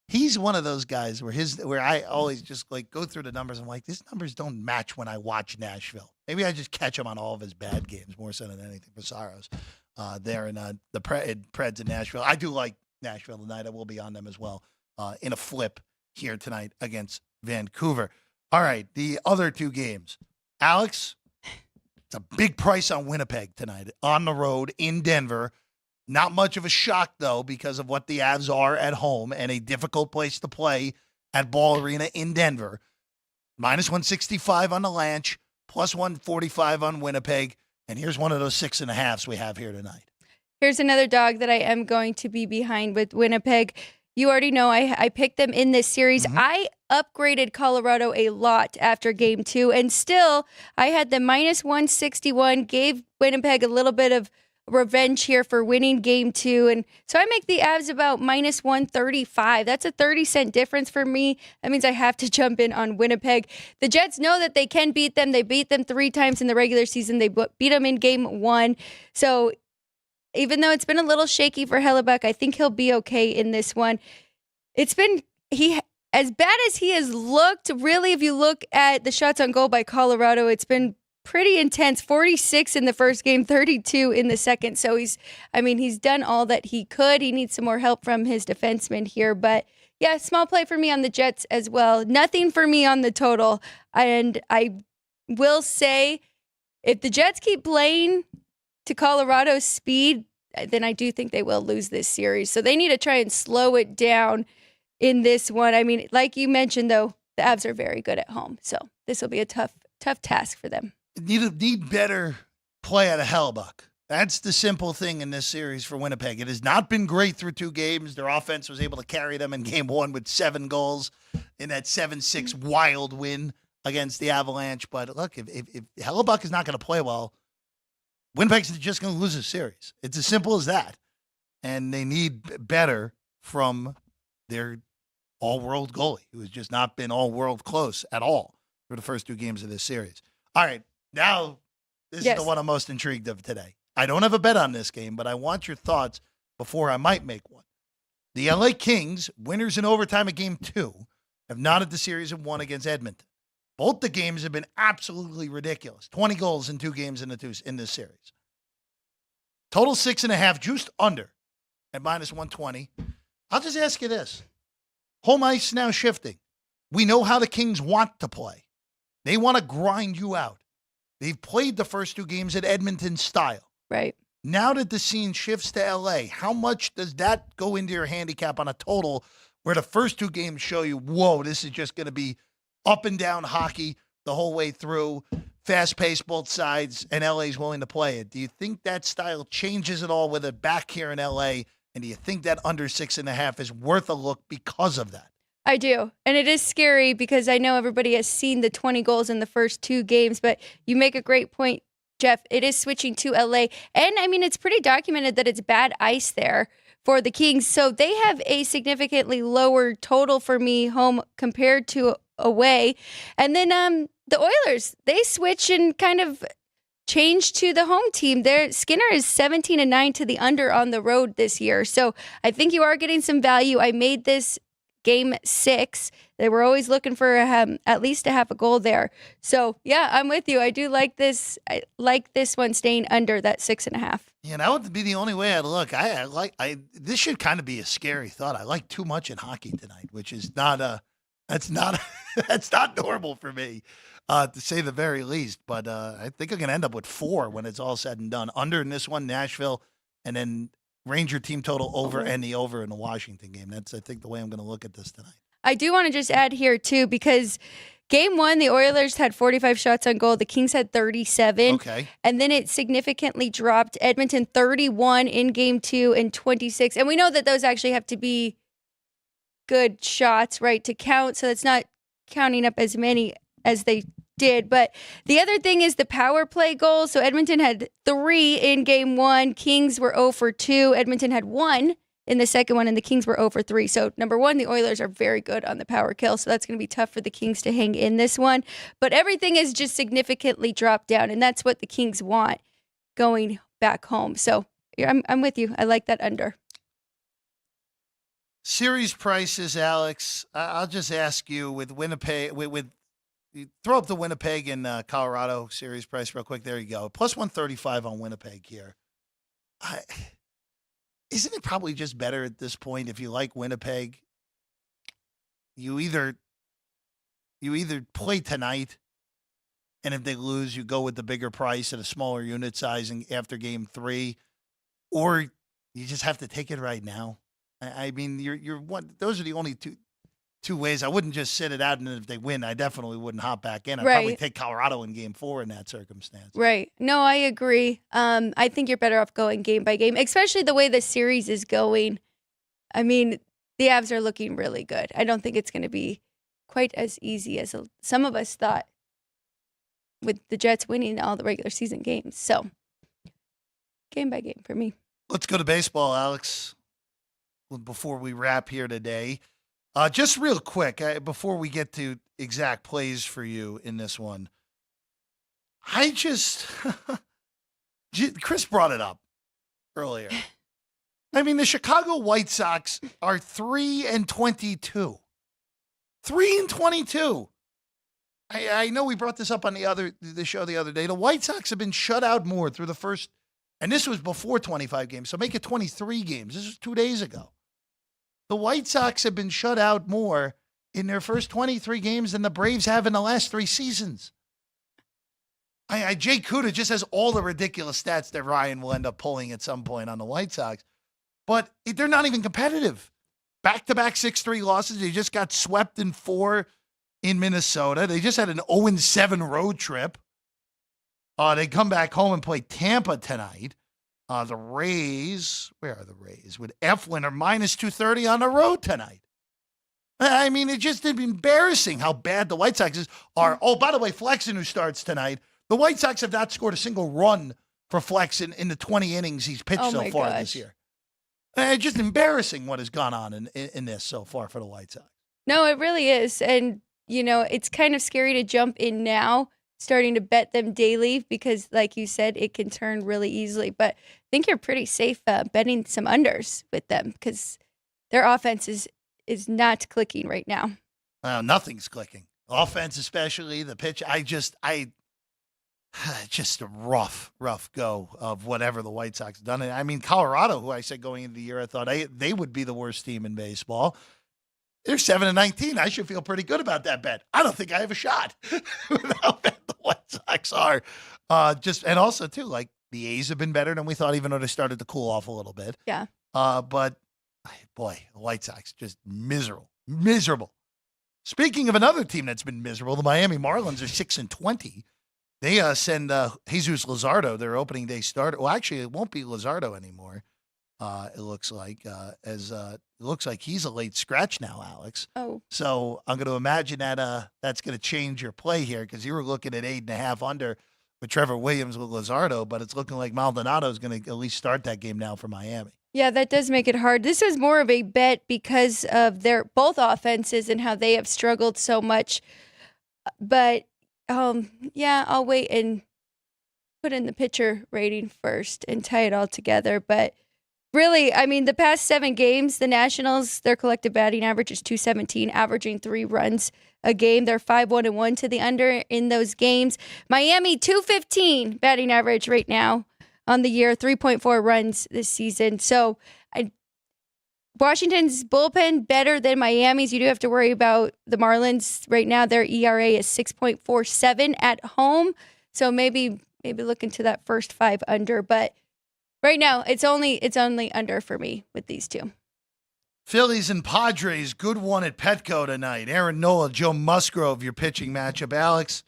He's one of those guys where I always just go through the numbers. I'm like, these numbers don't match when I watch Nashville. Maybe I just catch him on all of his bad games more so than anything for Saros there in the Preds in Nashville. I do like Nashville tonight. I will be on them as well in a flip here tonight against Vancouver. All right, the other two games. Alex, it's a big price on Winnipeg tonight on the road in Denver. Not much of a shock, though, because of what the Avs are at home and a difficult place to play at Ball Arena in Denver. -165 on the Lanch, +145 on Winnipeg. And here's one of those 6.5s we have here tonight. Here's another dog that I am going to be behind with Winnipeg. You already know I picked them in this series. I upgraded Colorado a lot after game 2, and still I had the minus 161, gave Winnipeg a little bit of revenge here for winning game 2. And so I make the Avs about minus 135. That's a 30-cent difference for me. That means I have to jump in on Winnipeg. The Jets know that they can beat them. They beat them 3 times in the regular season. They beat them in game 1. So even though it's been a little shaky for Hellebuck, I think he'll be okay in this one. It's been as bad as he has looked. Really, if you look at the shots on goal by Colorado, it's been pretty intense. 46 in the first game, 32 in the second. So he's done all that he could. He needs some more help from his defenseman here. But yeah, small play for me on the Jets as well. Nothing for me on the total. And I will say, if the Jets keep playing to Colorado's speed, then I do think they will lose this series. So they need to try and slow it down in this one. I mean, like you mentioned, though, the Avs are very good at home. So this will be a tough task for them. Need better play out of Hellebuck. That's the simple thing in this series for Winnipeg. It has not been great through 2 games. Their offense was able to carry them in game 1 with 7 goals in that 7-6 wild win against the Avalanche. But look, if Hellebuck is not going to play well, Winnipeg's just going to lose a series. It's as simple as that. And they need better from their all-world goalie, who has just not been all-world close at all for the first 2 games of this series. All right, now this is the one I'm most intrigued of today. I don't have a bet on this game, but I want your thoughts before I might make one. The LA Kings, winners in overtime of game 2, have knotted the series of 1 against Edmonton. Both the games have been absolutely ridiculous. 20 goals in 2 games in this series. Total 6.5, juiced under at minus 120. I'll just ask you this. Home ice now shifting. We know how the Kings want to play. They want to grind you out. They've played the first 2 games at Edmonton style. Right. Now that the scene shifts to LA, how much does that go into your handicap on a total where the first 2 games show you, whoa, this is just going to be up and down hockey the whole way through, fast-paced both sides, and LA's willing to play it? Do you think that style changes at all with it back here in LA? And do you think that under 6.5 is worth a look because of that? I do. And it is scary because I know everybody has seen the 20 goals in the first 2 games, but you make a great point, Jeff. It is switching to LA. And I mean, it's pretty documented that it's bad ice there for the Kings. So they have a significantly lower total for me home compared to away. And then the Oilers, they switch and kind of change to the home team. Skinner is 17-9 to the under on the road this year. So I think you are getting some value. I made this game 6. They were always looking for at least a half a goal there. So yeah, I'm with you. I do like this. I like this one staying under that 6.5. Yeah, that would be the only way I'd look. This should kind of be a scary thought. I like too much in hockey tonight, which is that's not normal for me, to say the very least. But I think I'm going to end up with 4 when it's all said and done. Under in this one, Nashville, and then Ranger team total over and the over in the Washington game. That's, I think, the way I'm going to look at this tonight. I do want to just add here, too, because game 1, the Oilers had 45 shots on goal. The Kings had 37. Okay. And then it significantly dropped. Edmonton 31 in game 2 and 26. And we know that those actually have to be good shots, right, to count. So it's not counting up as many as they did. But the other thing is the power play goals. So Edmonton had 3 in game 1. Kings were 0 for 2. Edmonton had 1 in the second one, and the Kings were 0 for 3. So number 1, the Oilers are very good on the power kill. So that's going to be tough for the Kings to hang in this one. But everything is just significantly dropped down, and that's what the Kings want going back home. So I'm with you. I like that under. Series prices, Alex. I'll just ask you with Winnipeg, you throw up the Winnipeg and Colorado series price real quick. There you go. Plus 135 on Winnipeg here. Isn't it probably just better at this point if you like Winnipeg? You either play tonight, and if they lose, you go with the bigger price at a smaller unit size after game 3, or you just have to take it right now. I mean, you're one. Those are the only two ways. I wouldn't just sit it out, and if they win, I definitely wouldn't hop back in. I'd probably take Colorado in game 4 in that circumstance. Right. No, I agree. I think you're better off going game by game, especially the way the series is going. I mean, the Avs are looking really good. I don't think it's going to be quite as easy as some of us thought with the Jets winning all the regular season games. So, game by game for me. Let's go to baseball, Alex, before we wrap here today. Just real quick, before we get to exact plays for you in this one, I just, Chris brought it up earlier. I mean, the Chicago White Sox are 3-22. 3-22. I know we brought this up on the show the other day. The White Sox have been shut out more through the first, and this was before 25 games, so make it 23 games. This was 2 days ago. The White Sox have been shut out more in their first 23 games than the Braves have in the last 3 seasons. Jay Cutler just has all the ridiculous stats that Ryan will end up pulling at some point on the White Sox, but they're not even competitive. Back-to-back 6-3 losses. They just got swept in 4 in Minnesota. They just had an 0-7 road trip. They come back home and play Tampa tonight. The Rays, where are the Rays? With Eflin are -230 on the road tonight. I mean, it's just embarrassing how bad the White Sox are. Oh, by the way, Flexen, who starts tonight, the White Sox have not scored a single run for Flexen in the 20 innings he's pitched so far this year. It's just embarrassing what has gone on in this so far for the White Sox. No, it really is. And, it's kind of scary to jump in now, starting to bet them daily because, like you said, it can turn really easily. But I think you're pretty safe betting some unders with them because their offense is not clicking right now. Nothing's clicking. Offense, especially the pitch. Just a rough go of whatever the White Sox have done. I mean, Colorado, who I said going into the year, I thought they would be the worst team in baseball. They're 7-19. I should feel pretty good about that bet. I don't think I have a shot with how bad the White Sox are. And also too, like the A's have been better than we thought, even though they started to cool off a little bit. Yeah. But boy, the White Sox just miserable. Speaking of another team that's been miserable, the Miami Marlins are 6-20. They send Jesus Luzardo, their opening day starter. Well, actually, it won't be Luzardo anymore. It looks like he's a late scratch now, Alex. Oh. So I'm going to imagine that that's going to change your play here because you were looking at 8.5 under with Trevor Williams with Luzardo, but it's looking like Maldonado is going to at least start that game now for Miami. Yeah, that does make it hard. This is more of a bet because of their both offenses and how they have struggled so much. But I'll wait and put in the pitcher rating first and tie it all together. But really, I mean, the past 7 games, the Nationals, their collective batting average is .217, averaging 3 runs a game. They're 5-1-1 to the under in those games. Miami, .215 batting average right now on the year, 3.4 runs this season. So Washington's bullpen better than Miami's. You do have to worry about the Marlins right now. Their ERA is 6.47 at home. So maybe look into that first 5 under. But right now, it's only under for me with these two. Phillies and Padres, good one at Petco tonight. Aaron Nola, Joe Musgrove, your pitching matchup. Alex,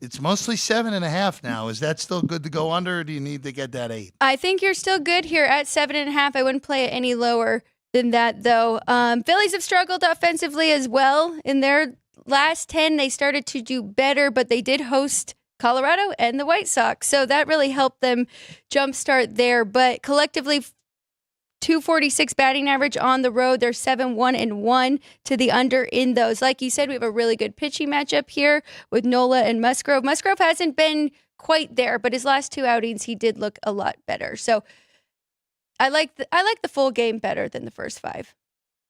it's mostly 7.5 now. Is that still good to go under, or do you need to get that 8? I think you're still good here at 7.5. I wouldn't play it any lower than that, though. Phillies have struggled offensively as well. In their last 10, they started to do better, but they did host Colorado and the White Sox, so that really helped them jumpstart there. But collectively, .246 batting average on the road. They're 7-1-1 to the under in those. Like you said, we have a really good pitching matchup here with Nola and Musgrove. Musgrove hasn't been quite there, but his last 2 outings, he did look a lot better. So I like the full game better than the first 5.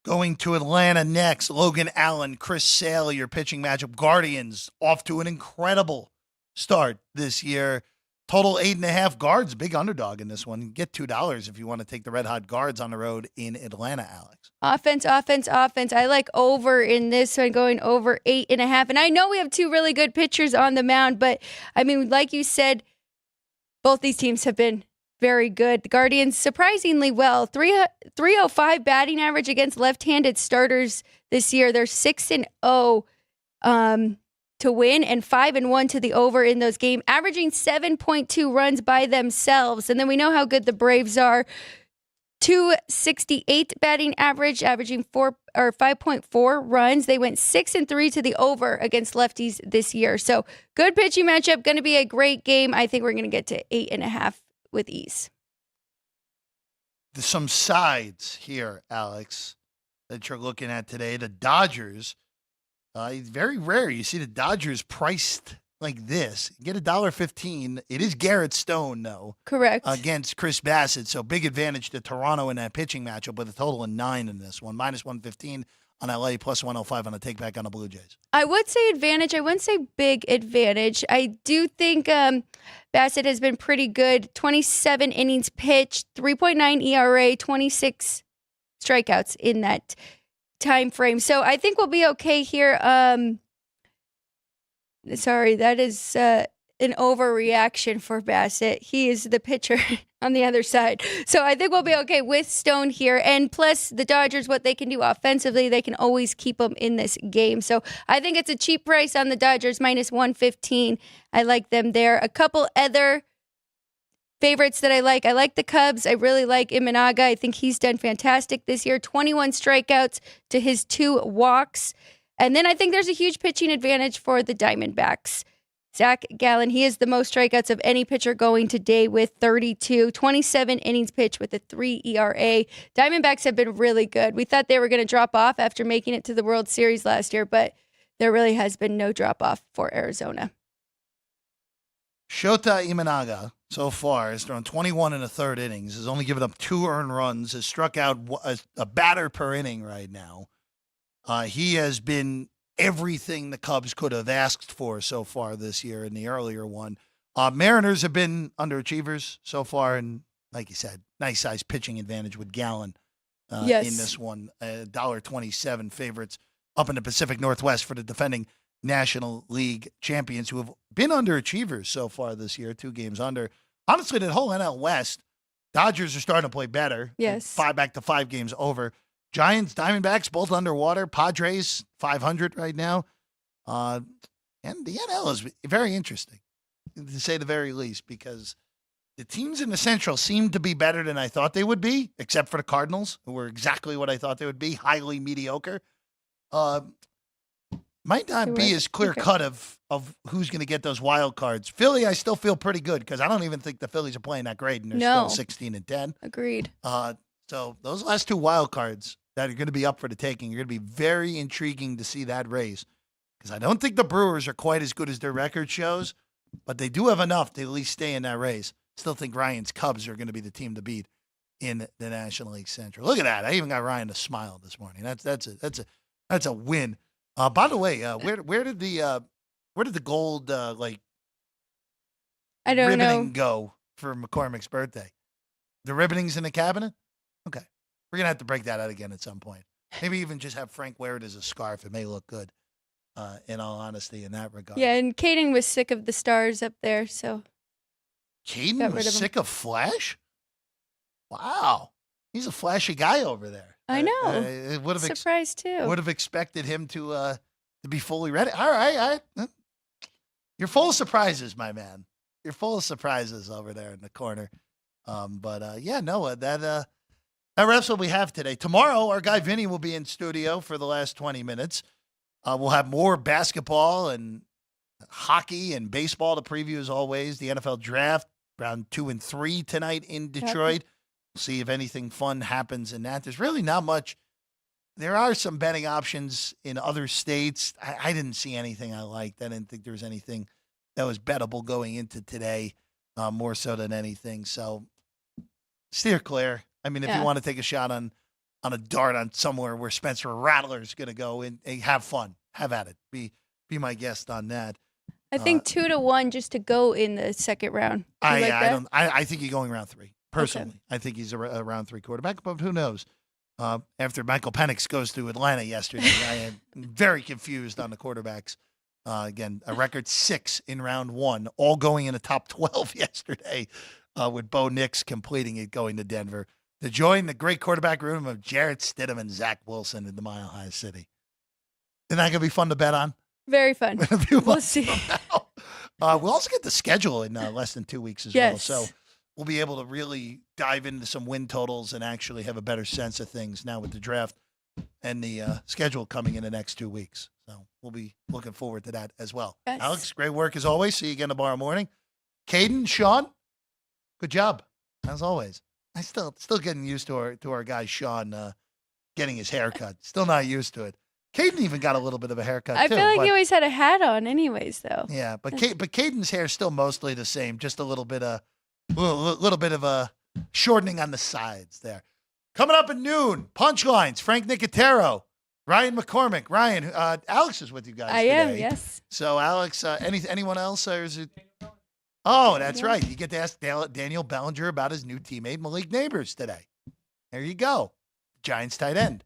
Going to Atlanta next, Logan Allen, Chris Sale, your pitching matchup. Guardians off to an incredible start this year. Total 8.5 Guards, big underdog in this one. Get $2 if you want to take the Red Hot Guards on the road in Atlanta, Alex. Offense. I like over in this one, going over 8.5. And I know we have 2 really good pitchers on the mound, but I mean, like you said, both these teams have been very good. The Guardians surprisingly well. 305 batting average against left-handed starters this year. They're 6-0 to win and 5-1 to the over in those games, averaging 7.2 runs by themselves. And then we know how good the Braves are. .268 batting average, averaging 5.4 runs. They went 6-3 to the over against lefties this year. So good pitching matchup. Going to be a great game. I think we're going to get to 8.5 with ease. There's some sides here, Alex, that you're looking at today. The Dodgers, very rare. You see the Dodgers priced like this. You get $1.15. It is Garrett Stone, though. Correct. Against Chris Bassett. So big advantage to Toronto in that pitching matchup with a total of 9 in this one. -115 on LA, +105 on the take back on the Blue Jays. I would say advantage. I wouldn't say big advantage. I do think Bassett has been pretty good. 27 innings pitched, 3.9 ERA, 26 strikeouts in that time frame. So I think we'll be okay here. Sorry, that is an overreaction for Bassett. He is the pitcher on the other side. So I think we'll be okay with Stone here. And plus, the Dodgers, what they can do offensively, they can always keep them in this game. So I think it's a cheap price on the Dodgers, -115. I like them there. A couple other favorites that I like. I like the Cubs. I really like Imanaga. I think he's done fantastic this year. 21 strikeouts to his 2 walks. And then I think there's a huge pitching advantage for the Diamondbacks. Zach Gallen, he is the most strikeouts of any pitcher going today with 32, 27 innings pitched with a 3 ERA. Diamondbacks have been really good. We thought they were going to drop off after making it to the World Series last year, but there really has been no drop off for Arizona. Shota Imanaga, so far, has thrown 21 in the third innings, has only given up 2 earned runs, has struck out a batter per inning right now. He has been everything the Cubs could have asked for so far this year in the earlier one. Mariners have been underachievers so far, and like you said, nice size pitching advantage with Gallen in this one. $1.27 favorites up in the Pacific Northwest for the defending National League champions who have been underachievers so far this year, 2 games under. Honestly, the whole NL West, Dodgers are starting to play better. Yes. 5 games over. Giants, Diamondbacks, both underwater. Padres, 500 right now. And the NL is very interesting, to say the very least, because the teams in the Central seem to be better than I thought they would be, except for the Cardinals, who were exactly what I thought they would be, highly mediocre. Might not be as clear-cut of who's going to get those wild cards. Philly, I still feel pretty good because I don't even think the Phillies are playing that great, and they're still 16-10. Agreed. So those last 2 wild cards that are going to be up for the taking are going to be very intriguing to see that race, because I don't think the Brewers are quite as good as their record shows, but they do have enough to at least stay in that race. Still think Ryan's Cubs are going to be the team to beat in the National League Central. Look at that! I even got Ryan to smile this morning. That's a win. By the way, where did the gold I don't ribboning know. go for McCormick's birthday? The ribboning's in the cabinet? Okay. We're going to have to break that out again at some point. Maybe even just have Frank wear it as a scarf. It may look good, in all honesty, in that regard. Yeah, and Caden was sick of the stars up there, so. Caden was sick of Flash? Wow. He's a flashy guy over there. I know. Surprised too. Would have expected him to be fully ready. All right. You're full of surprises, my man. You're full of surprises over there in the corner. That wraps what we have today. Tomorrow, our guy Vinny will be in studio for the last 20 minutes. We'll have more basketball and hockey and baseball to preview as always. The NFL draft, round 2 and 3 tonight in Detroit. We'll see if anything fun happens in that. There's really not much. There are some betting options in other states. I didn't see anything I liked. I didn't think there was anything that was bettable going into today, more so than anything. So steer clear. I mean, if you want to take a shot on a dart on somewhere where Spencer Rattler is going to go and have fun, have at it. Be my guest on that. I think 2-1 just to go in the second round. I think he's going round 3 personally. Okay. I think he's a round 3 quarterback, but who knows? After Michael Penix goes to Atlanta yesterday, I am very confused on the quarterbacks. Again, a record 6 in round 1, all going in the top 12 yesterday, with Bo Nix completing it, going to Denver to join the great quarterback room of Jarrett Stidham and Zach Wilson in the Mile High City. Isn't that going to be fun to bet on? Very fun. We'll see. We'll also get the schedule in less than 2 weeks as well. So we'll be able to really dive into some win totals and actually have a better sense of things now with the draft and the schedule coming in the next 2 weeks. So we'll be looking forward to that as well. Yes. Alex, great work as always. See you again tomorrow morning. Caden, Sean, good job as always. I still getting used to our guy Sean getting his haircut. Still not used to it. Caden even got a little bit of a haircut I too. feel like but- he always had a hat on, anyways, though. yeah, but Caden's hair is still mostly the same, just a little bit of a shortening on the sides there. Coming up at noon, Punchlines, Frank Nicotero, Ryan McCormick. Ryan, Alex is with you guys I today. am, yes. So Alex, anyone else, or is it? Oh, that's right. You get to ask Daniel Bellinger about his new teammate Malik Neighbors today. There you go. Giants tight end,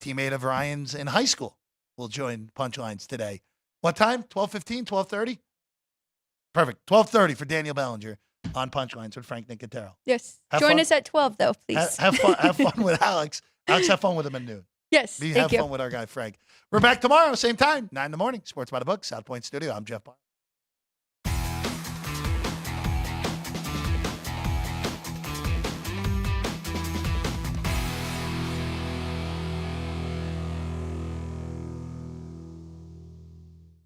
teammate of Ryan's in high school, will join Punchlines today. What time? 12:15, 12:30? Perfect. 12:30 for Daniel Bellinger on Punchlines with Frank Nicotero. Yes. Have Join fun. us at 12, though, please. Have fun with Alex. Alex, have fun with him at noon. Yes. Have Thank you. fun with our guy Frank. We're back tomorrow, same time, 9 in the morning. Sports by the Book, South Point Studio. I'm Jeff Barr.